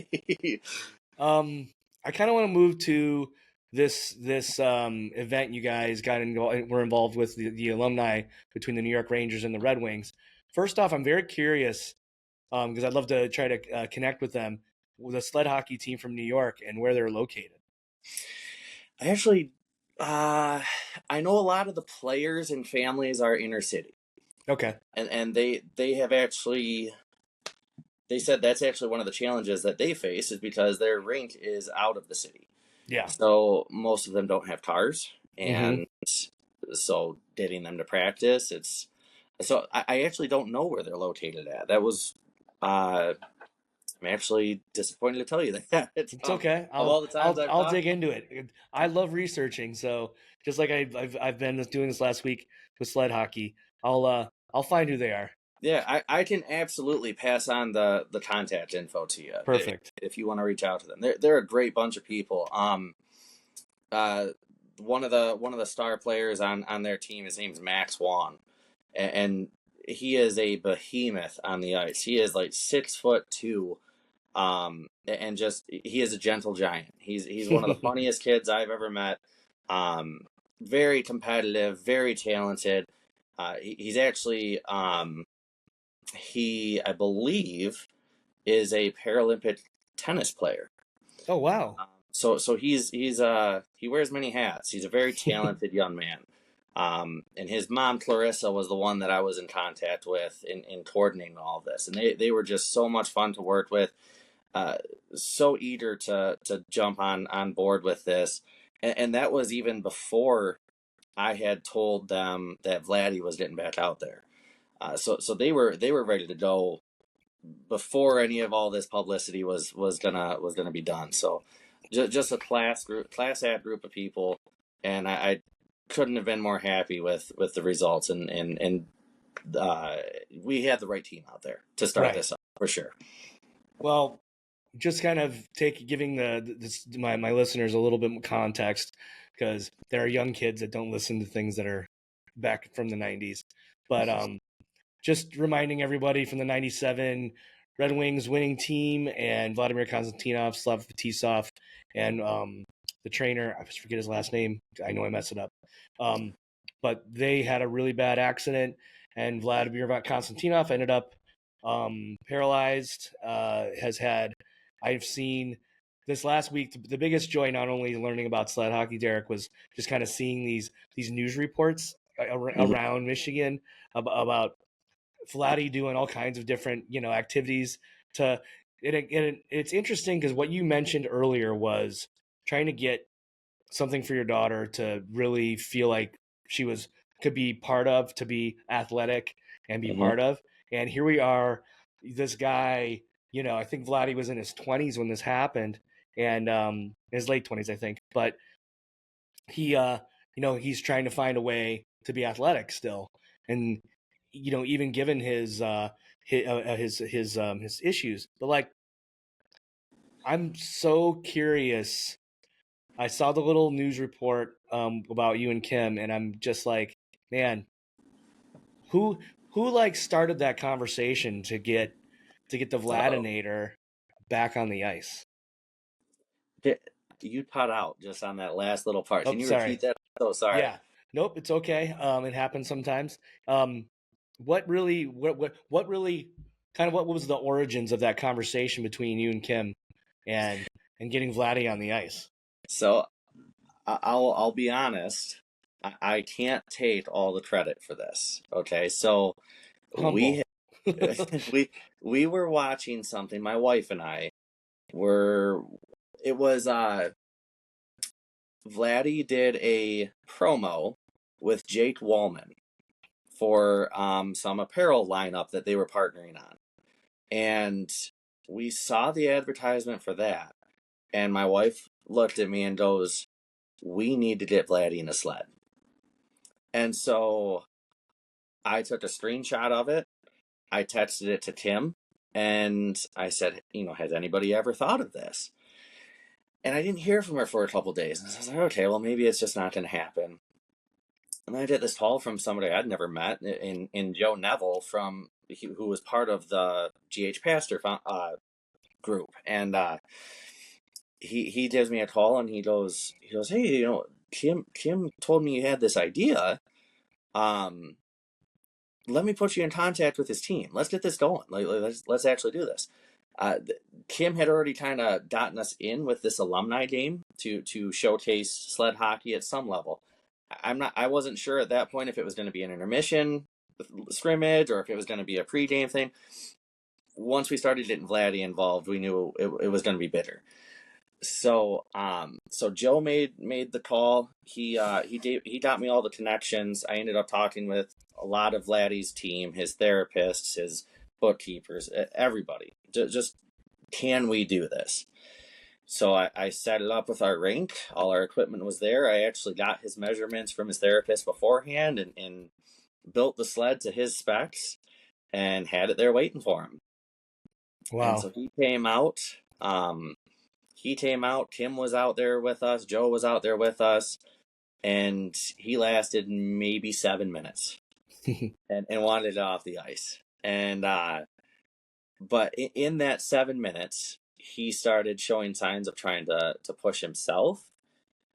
I kind of want to move to this event you guys were involved with the alumni between the New York Rangers and the Red Wings. First off, I'm very curious because I'd love to try to connect with them, with a sled hockey team from New York and where they're located. I actually, I know a lot of the players and families are inner city, Okay. and they have actually, they said that's actually one of the challenges that they face is because their rink is out of the city. Yeah. So most of them don't have cars, Mm-hmm. and so getting them to practice, I actually don't know where they're located at. That was, I'm actually disappointed to tell you that. It's okay. Of all the times I've I'll talked. dig into it. I love researching, so just like I've been doing this last week with sled hockey, I'll find who they are. Yeah, I can absolutely pass on the contact info to you Perfect. if you want to reach out to them. They're a great bunch of people. Uh, one of the star players on their team, his name's Max Wan, and he is a behemoth on the ice. He is like 6'2", and just he is a gentle giant. He's one of the funniest kids I've ever met. Very competitive, very talented. He's actually he, I believe, is a Paralympic tennis player. Oh wow. So he wears many hats. He's a very talented young man. And his mom Clarissa was the one that I was in contact with in coordinating all of this, and they were just so much fun to work with. Uh, so eager to jump on board with this, and that was even before I had told them that Vladdy was getting back out there. So they were ready to go before any of all this publicity was gonna be done. So just a class act group of people, and I couldn't have been more happy with the results, and we had the right team out there to start Right. this up for sure. Well, just kind of giving my listeners a little bit more context, because there are young kids that don't listen to things that are back from the 90s. But just reminding everybody, from the 97 Red Wings winning team and Vladimir Konstantinov, Slav Fetisov, and the trainer, I forget his last name. I know I mess it up. but they had a really bad accident, and Vladimir Konstantinov ended up paralyzed. I've seen this last week, the biggest joy, not only learning about sled hockey, Derek, was just kind of seeing these news reports around Michigan about Vladdy doing all kinds of different, activities to it's interesting because what you mentioned earlier was trying to get something for your daughter to really feel like she could be part of, to be athletic and be Mhm. part of. And here we are, this guy, I think Vladdy was in his 20s when this happened, and his late 20s, I think. But he, he's trying to find a way to be athletic still. And, even given his issues. But like, I'm so curious. I saw the little news report about you and Kim, and I'm just like, man, who like started that conversation to get the Uh-oh. Vladinator back on the ice? Di- You cut out just on that last little part. Oh, Can you sorry. repeat that? So sorry. Yeah, nope, it's okay. It happens sometimes. Um, what really, what really, kind of, what was the origins of that conversation between you and Kim, and getting Vladdy on the ice? So I'll be honest. I can't take all the credit for this. Okay, so we Humble. we were watching something. My wife and I were. It was Vladdy did a promo with Jake Wallman for some apparel lineup that they were partnering on, and we saw the advertisement for that. And my wife looked at me and goes, "We need to get Vladdy in a sled." And so I took a screenshot of it. I texted it to Kim, and I said, has anybody ever thought of this? And I didn't hear from her for a couple days. And I was like, okay, well, maybe it's just not going to happen. And I get this call from somebody I'd never met in Joe Neville who was part of the GH Pastor group. And he gives me a call and he goes, hey, Kim told me you had this idea. Let me put you in contact with his team. Let's get this going. Let's actually do this. Kim had already kind of gotten us in with this alumni game to showcase sled hockey at some level. I wasn't sure at that point if it was going to be an intermission scrimmage or if it was going to be a pregame thing. Once we started getting Vladdy involved, we knew it was going to be bitter. So Joe made the call. He got me all the connections. I ended up talking with a lot of Vladdy's team, his therapists, his bookkeepers, everybody. Just can we do this? So I set it up with our rink. All our equipment was there. I actually got his measurements from his therapist beforehand and built the sled to his specs and had it there waiting for him. And Wow. so he came out. Kim was out there with us. Joe was out there with us. And he lasted maybe 7 minutes and wanted it off the ice. And, but in that 7 minutes, he started showing signs of trying to push himself.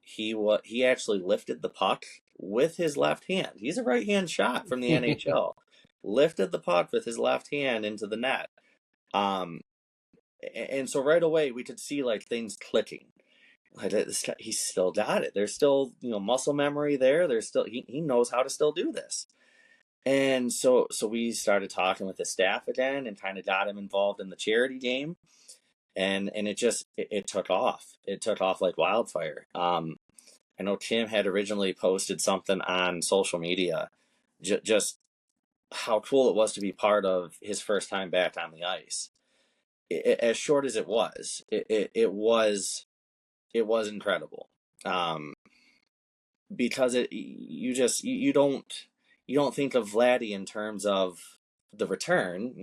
He actually lifted the puck with his left hand. He's a right-hand shot from the NHL. Lifted the puck with his left hand into the net. And so right away we could see like things clicking. Like he's still got it. There's still muscle memory there. There's still he knows how to still do this. And so we started talking with the staff again and kind of got him involved in the charity game. And it took off. It took off like wildfire. I know Kim had originally posted something on social media, just how cool it was to be part of his first time back on the ice. As short as it was, it was incredible. Because you don't think of Vladdy in terms of the return.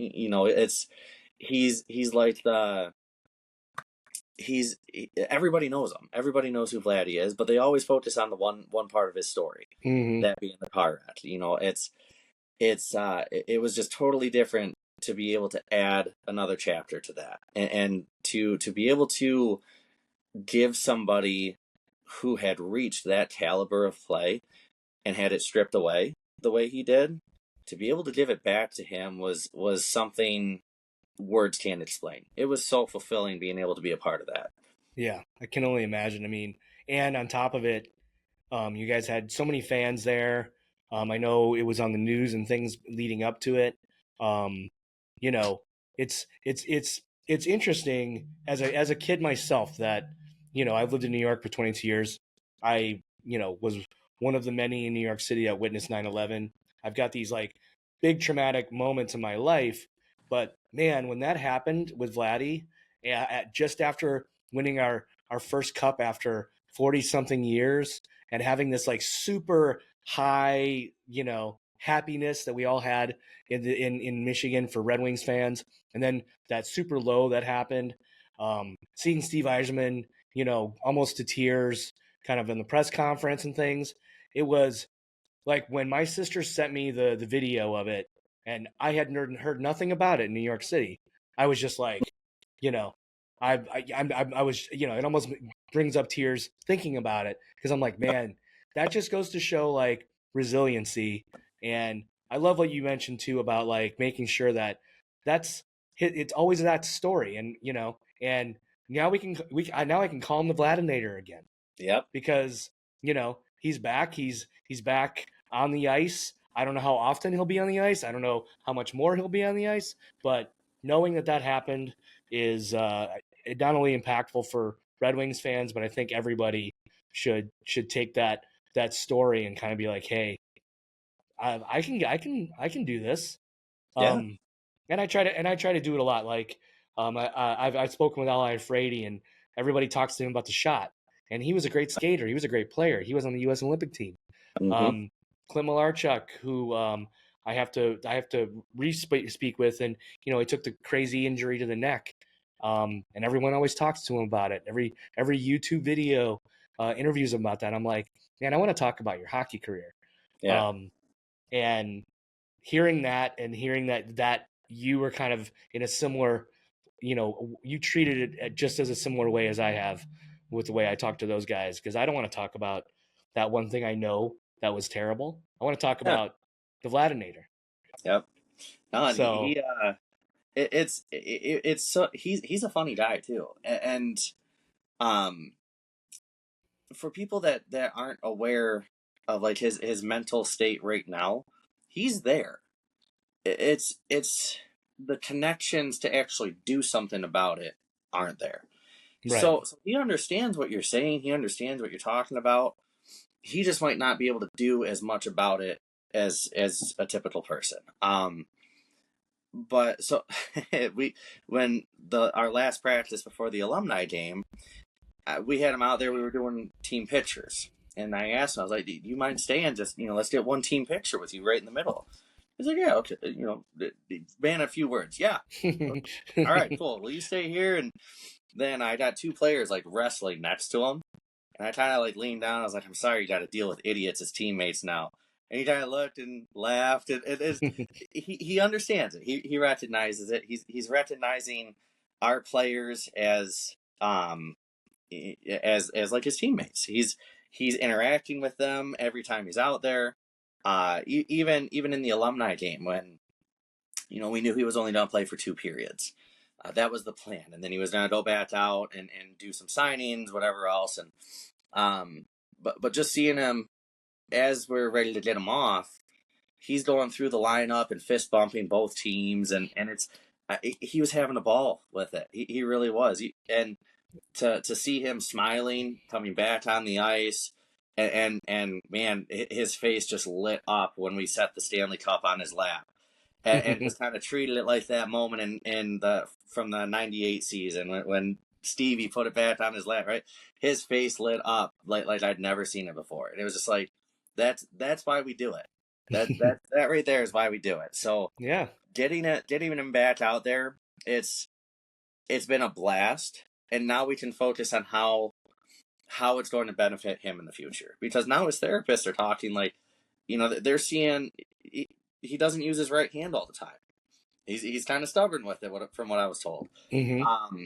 He's like everybody knows him. Everybody knows who Vladdy is, but they always focus on the one part of his story, Mm-hmm. that being the car wreck. It was just totally different to be able to add another chapter to that, and to be able to give somebody who had reached that caliber of play and had it stripped away the way he did, to be able to give it back to him was something words can't explain. It was so fulfilling being able to be a part of that. Yeah, I can only imagine. I mean, and on top of it, you guys had so many fans there. I know it was on the news and things leading up to it. Um, you know, it's interesting as a kid myself that I've lived in New York for 22 years. I was one of the many in New York City that witnessed 9/11. I've got these like big traumatic moments in my life, but man, when that happened with Vladdy, just after winning our first cup after 40 something years and having this like super high, happiness that we all had in Michigan for Red Wings fans, and then that super low that happened. Seeing Steve Yzerman, almost to tears, kind of in the press conference and things. It was like when my sister sent me the video of it, and I had heard nothing about it in New York City. I was just like, you know, I was, it almost brings up tears thinking about it because I'm like, man, that just goes to show like resiliency. And I love what you mentioned too about like making sure that that's it's always that story, and and now now I can call him the Vladinator again Yep. because he's back. He's back on the ice. I don't know how often he'll be on the ice. I don't know how much more he'll be on the ice, but knowing that happened is not only impactful for Red Wings fans, but I think everybody should take that story and kind of be like, hey, I can do this. Yeah. And I try to do it a lot. Like I've spoken with Ali Frady, and everybody talks to him about the shot. And he was a great skater. He was a great player. He was on the U.S. Olympic team. Mm-hmm. Clint Malarchuk, who I have to speak with, and he took the crazy injury to the neck, and everyone always talks to him about it. Every YouTube video interviews him about that. I'm like, man, I want to talk about your hockey career. Yeah. And hearing that and hearing that you were kind of in a similar, you treated it just as a similar way as I have with the way I talk to those guys, because I don't want to talk about that one thing I know that was terrible. I want to talk Yeah. about the Vladinator. Yep. No, and So it's so he's a funny guy too, and um, for people that aren't aware of like his mental state right now, he's there. It's the connections to actually do something about it aren't there. right. So he understands what you're saying. He understands what you're talking about. He just might not be able to do as much about it as a typical person. But so when our last practice before the alumni game, we had him out there. We were doing team pictures, and I asked him, I was like, "Do you mind staying? Just let's get one team picture with you right in the middle." He's like, "Yeah, okay." Man, a few words. Yeah. All right, cool. Will you stay here? And then I got two players like wrestling next to him, and I kind of like leaned down. I was like, "I'm sorry, you got to deal with idiots as teammates now." And he kind of looked and laughed. He understands it. He recognizes it. He's recognizing our players as like his teammates. He's interacting with them every time he's out there. Even in the alumni game when we knew he was only going to play for 2 periods. That was the plan, and then he was going to go back out and do some signings, whatever else. And but just seeing him as we're ready to get him off, he's going through the lineup and fist bumping both teams, and it's he was having a ball with it. He really was. And to see him smiling, coming back on the ice, and man, his face just lit up when we set the Stanley Cup on his lap, and just kind of treated it like that moment in the from the '98 season when Stevie put it back on his lap. Right, his face lit up like I'd never seen it before, and it was just like that's why we do it. That right there is why we do it. So yeah, getting him back out there, it's been a blast. And now we can focus on how it's going to benefit him in the future. Because now his therapists are talking like, they're seeing he doesn't use his right hand all the time. He's kind of stubborn with it, from what I was told. mm-hmm.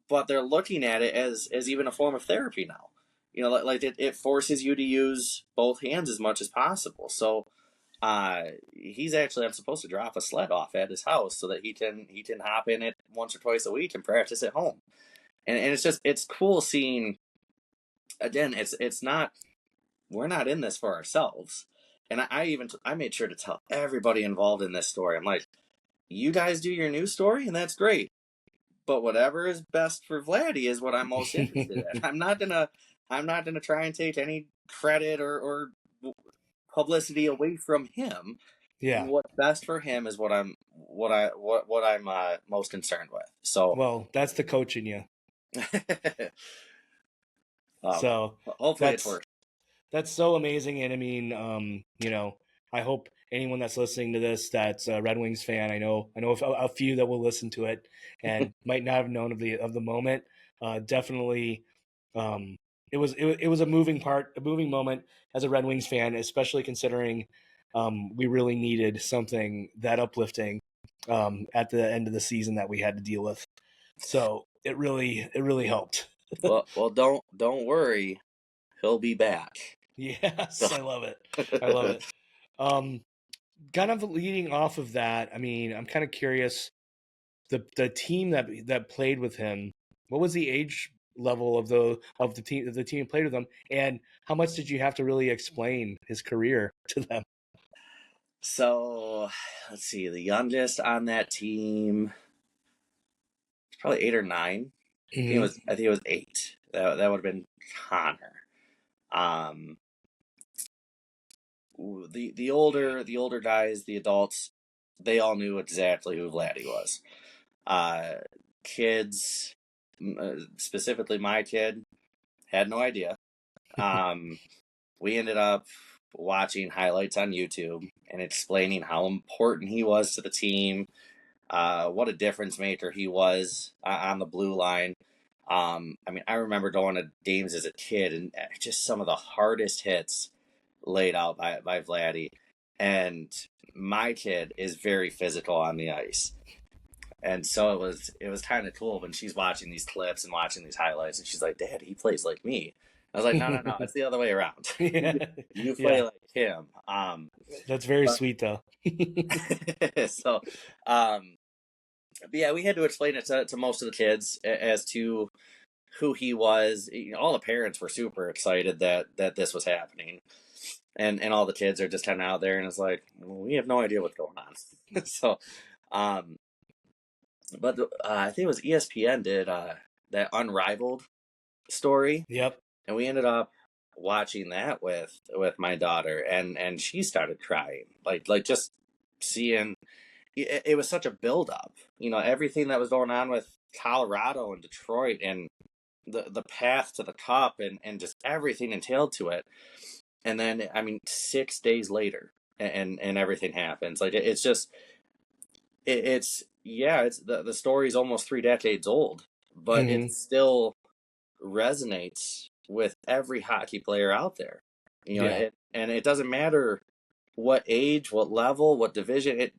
But they're looking at it as even a form of therapy now. like it forces you to use both hands as much as possible. So he's actually, I'm supposed to drop a sled off at his house so that he can hop in it once or twice a week and practice at home. And it's cool seeing, again, it's not, we're not in this for ourselves. And I made sure to tell everybody involved in this story. I'm like, you guys do your news story and that's great, but whatever is best for Vladdy is what I'm most interested in. I'm not gonna try and take any credit or publicity away from him. Yeah. What's best for him is what I'm most concerned with. So, well, that's the coach in you. So hopefully it works. That's so amazing. And I mean, I hope anyone that's listening to this that's a Red Wings fan, I know a few that will listen to it and might not have known of the moment. Definitely, it was a moving moment as a Red Wings fan, especially considering we really needed something that uplifting at the end of the season that we had to deal with. So it really helped. well, don't worry, he'll be back. Yes, I love it. I love it. Kind of leading off of that, I mean, I'm kind of curious. The team that played with him, what was the age level of the team that played with him, and how much did you have to really explain his career to them? So let's see, the youngest on that team, probably 8 or 9. Mm-hmm. I think it was 8. That would have been Connor. The older guys, the adults, they all knew exactly who Vladdy was. Kids, specifically my kid, had no idea. We ended up watching highlights on YouTube and explaining how important he was to the team, what a difference maker he was on the blue line. I mean, I remember going to games as a kid and just some of the hardest hits laid out by Vladdy. And my kid is very physical on the ice. And so it was kind of cool when she's watching these clips and watching these highlights, and she's like, "Dad, he plays like me." I was like, "No, it's the other way around. You play like him." That's very sweet, though. So, but yeah, we had to explain it to most of the kids as to who he was. All the parents were super excited that this was happening, and all the kids are just kind of out there, and it's like, well, we have no idea what's going on. So, but I think it was ESPN did that Unrivaled story. Yep. And we ended up watching that with my daughter, and she started crying, like just seeing. It was such a buildup, everything that was going on with Colorado and Detroit, and the path to the cup, and just everything entailed to it. And then, I mean, 6 days later, and everything happens. Like it's just, it's the story's almost 3 decades old, but it still resonates with every hockey player out there. And it doesn't matter what age, what level, what division.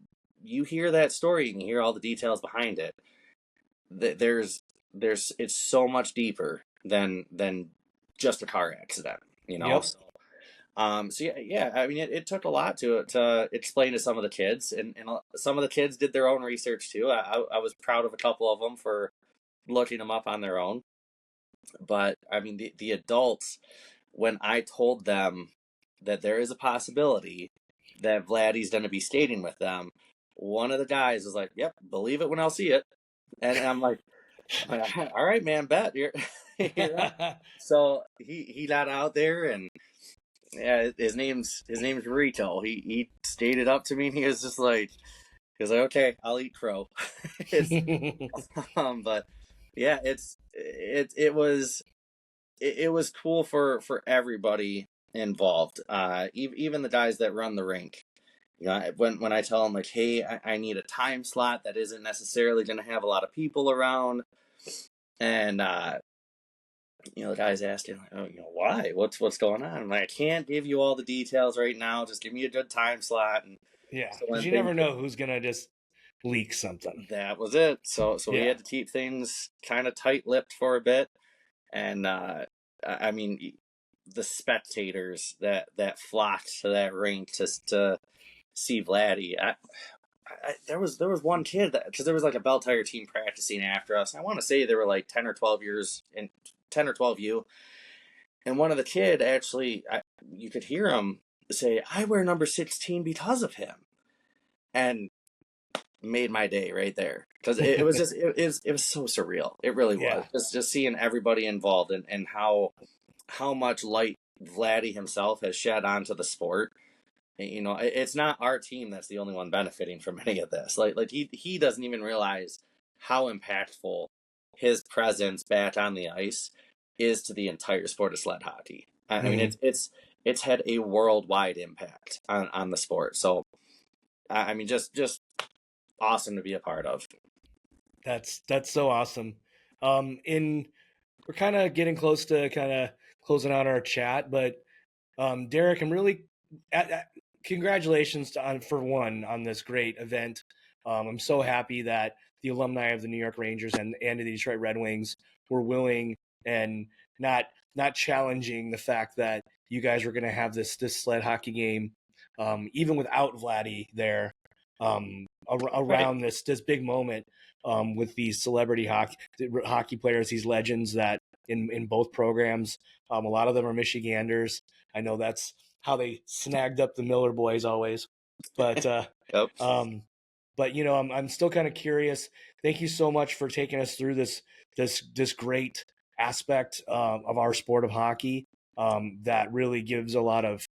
You hear that story and you hear all the details behind it. There's it's so much deeper than just a car accident. Yep. So yeah. I mean, it took a lot to explain to some of the kids, and some of the kids did their own research too. I was proud of a couple of them for looking them up on their own. But I mean, the adults, when I told them that there is a possibility that Vladdy's going to be skating with them, one of the guys was like, "Yep, believe it when I'll see it." And I'm like, "All right, man, bet you're." So he got out there, and yeah, his name's Rito. He stated up to me, and he was like, "Okay, I'll eat crow." But yeah, it was cool for everybody involved. Even the guys that run the rink. When I tell them, like, hey, I need a time slot that isn't necessarily going to have a lot of people around, and the guys asking, why? What's going on? I'm like, I can't give you all the details right now. Just give me a good time slot. And yeah, because you never know who's gonna just leak something. That was it. So we had to keep things kind of tight-lipped for a bit, and I mean, the spectators that flocked to that rink to see Vladdy. There was one kid because there was like a Belle Tire team practicing after us. I want to say there were like 10 or 12 U, and one of the kid actually, you could hear him say, "I wear number 16 because of him," and made my day right there because it was just it was so surreal. It really was just seeing everybody involved and how much light Vladdy himself has shed onto the sport. You know, it's not our team that's the only one benefiting from any of this. Like he doesn't even realize how impactful his presence back on the ice is to the entire sport of sled hockey. I mean, it's had a worldwide impact on the sport. So, I mean, just awesome to be a part of. That's so awesome. We're kind of getting close to kind of closing out our chat, but Derek, I'm really congratulations on this great event. I'm so happy that the alumni of the New York Rangers and the Detroit Red Wings were willing and not challenging the fact that you guys were going to have this sled hockey game, even without Vladdy there, around Right. this big moment, with these celebrity hockey players, these legends that in both programs. A lot of them are Michiganders. I know that's how they snagged up the Miller boys always. But Yep. but you know, I'm still kind of curious. Thank you so much for taking us through this great aspect of our sport of hockey, that really gives a lot of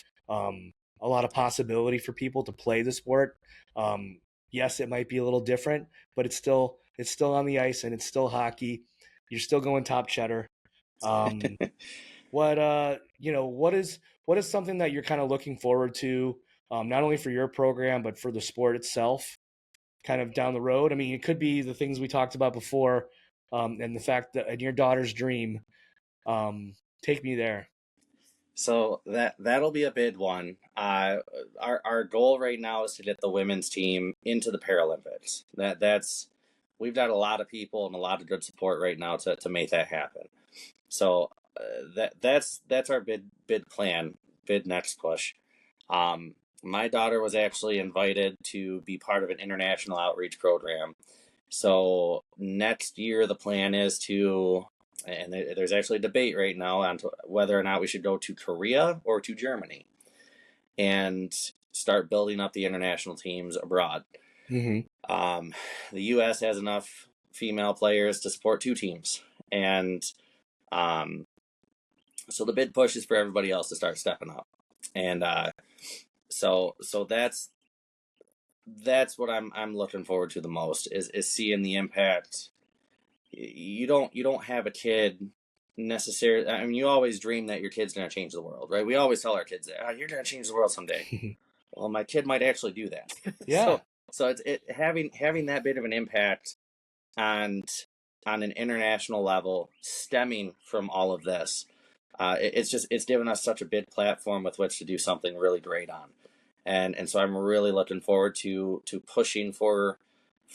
possibility for people to play the sport. Yes, it might be a little different, but it's still on the ice and it's still hockey. You're still going top cheddar. What is something that you're kind of looking forward to, not only for your program but for the sport itself, kind of down the road? I mean, it could be the things we talked about before, and the fact that in your daughter's dream. Take me there. So that'll be a big one. Our goal right now is to get the women's team into the Paralympics. That's we've got a lot of people and a lot of good support right now to make that happen. So that's our bid plan, bid next push. My daughter was actually invited to be part of an international outreach program. So next year the plan is to, and there's actually a debate right now on whether or not we should go to Korea or to Germany and start building up the international teams abroad. Mm-hmm. The U.S. has enough female players to support two teams, and so the bid push is for everybody else to start stepping up, and so that's what I'm looking forward to the most is seeing the impact. You don't have a kid necessarily. I mean, you always dream that your kid's going to change the world, right? We always tell our kids that, you're going to change the world someday. Well, my kid might actually do that. Yeah. So it's having that bit of an impact on an international level stemming from all of this. It's given us such a big platform with which to do something really great on. And so I'm really looking forward to pushing for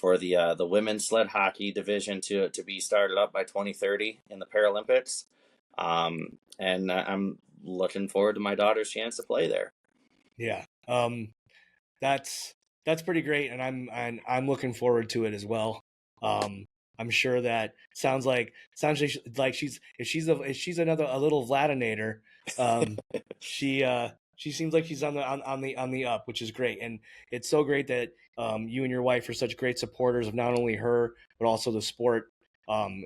the women's sled hockey division to be started up by 2030 in the Paralympics. And I'm looking forward to my daughter's chance to play there. Yeah. That's pretty great, and I'm looking forward to it as well. I'm sure that sounds like she's if she's a little Vladinator, she seems like she's on the up, which is great. And it's so great that you and your wife are such great supporters of not only her but also the sport,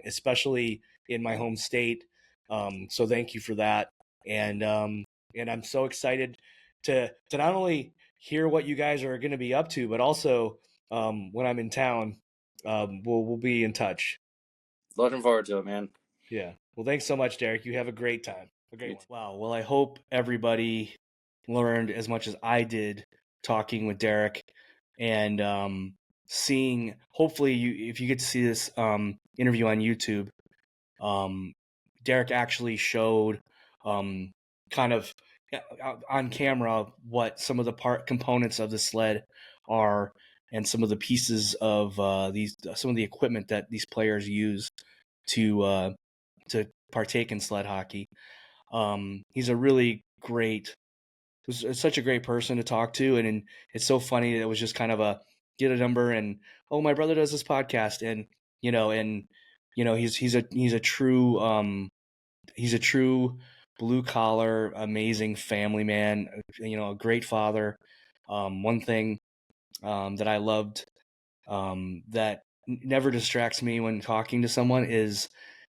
especially in my home state. So thank you for that. And I'm so excited to not only hear what you guys are going to be up to, but also when I'm in town, we'll be in touch. Looking forward to it, man. Yeah. Well, thanks so much, Derek. You have a great time. A great one. Wow. Well, I hope everybody learned as much as I did talking with Derek, and seeing. Hopefully, if you get to see this interview on YouTube, Derek actually showed kind of on camera what some of the components of the sled are, and some of the pieces of some of the equipment that these players use to partake in sled hockey. He's a really great, it's such a great person to talk to, and it's so funny that it was just kind of a get a number and, oh, my brother does this podcast, and he's a true blue collar, amazing family man, a great father. One thing that I loved, that never distracts me when talking to someone is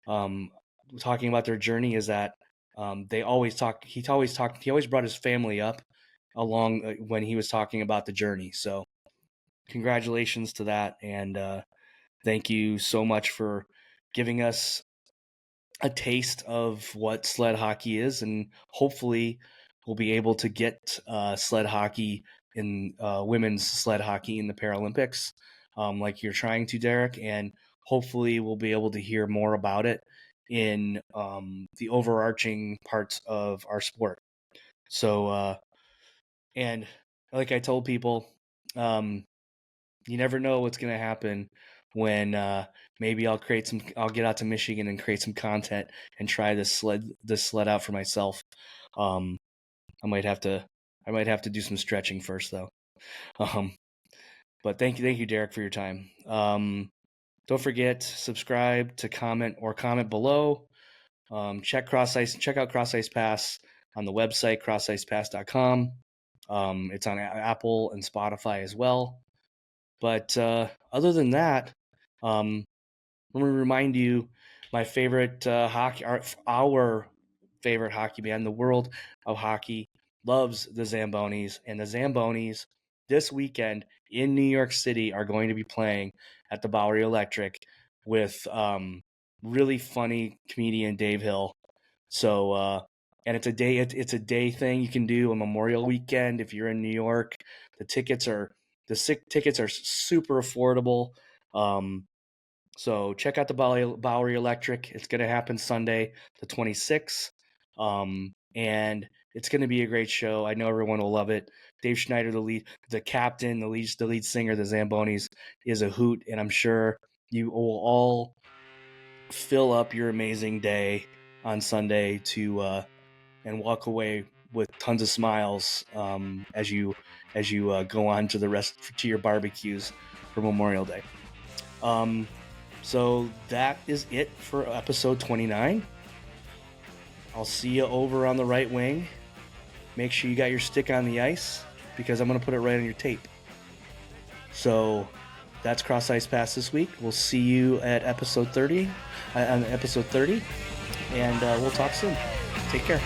talking about their journey, is that they always talk. He always brought his family up along when he was talking about the journey. So congratulations to that, and thank you so much for giving us a taste of what sled hockey is, and hopefully we'll be able to get sled hockey in women's sled hockey in the Paralympics, like you're trying to, Derek, and hopefully we'll be able to hear more about it in the overarching parts of our sport. So, and like I told people, you never know what's going to happen when maybe I'll get out to Michigan and create some content and try this sled out for myself. I might have to do some stretching first though. But thank you, Derek, for your time. Don't forget, subscribe to comment below. Check out Cross Ice Pass on the website, crossicepass.com. It's on Apple and Spotify as well. But other than that, let me remind you, my favorite our favorite hockey band, the world of hockey, loves the Zambonis, and the Zambonis this weekend in New York City are going to be playing at the Bowery Electric with really funny comedian Dave Hill. So and it's a day thing you can do on Memorial Weekend if you're in New York. The tickets are super affordable. So check out the Bowery Electric. It's going to happen Sunday, the 26th. And it's going to be a great show. I know everyone will love it. Dave Schneider, the captain, the lead singer, the Zambonis, is a hoot, and I'm sure you will all fill up your amazing day on Sunday and walk away with tons of smiles as you go on to your barbecues for Memorial Day. So that is it for episode 29. I'll see you over on the right wing. Make sure you got your stick on the ice, because I'm going to put it right on your tape. So that's Cross Ice Pass this week. We'll see you at episode 30, and we'll talk soon. Take care.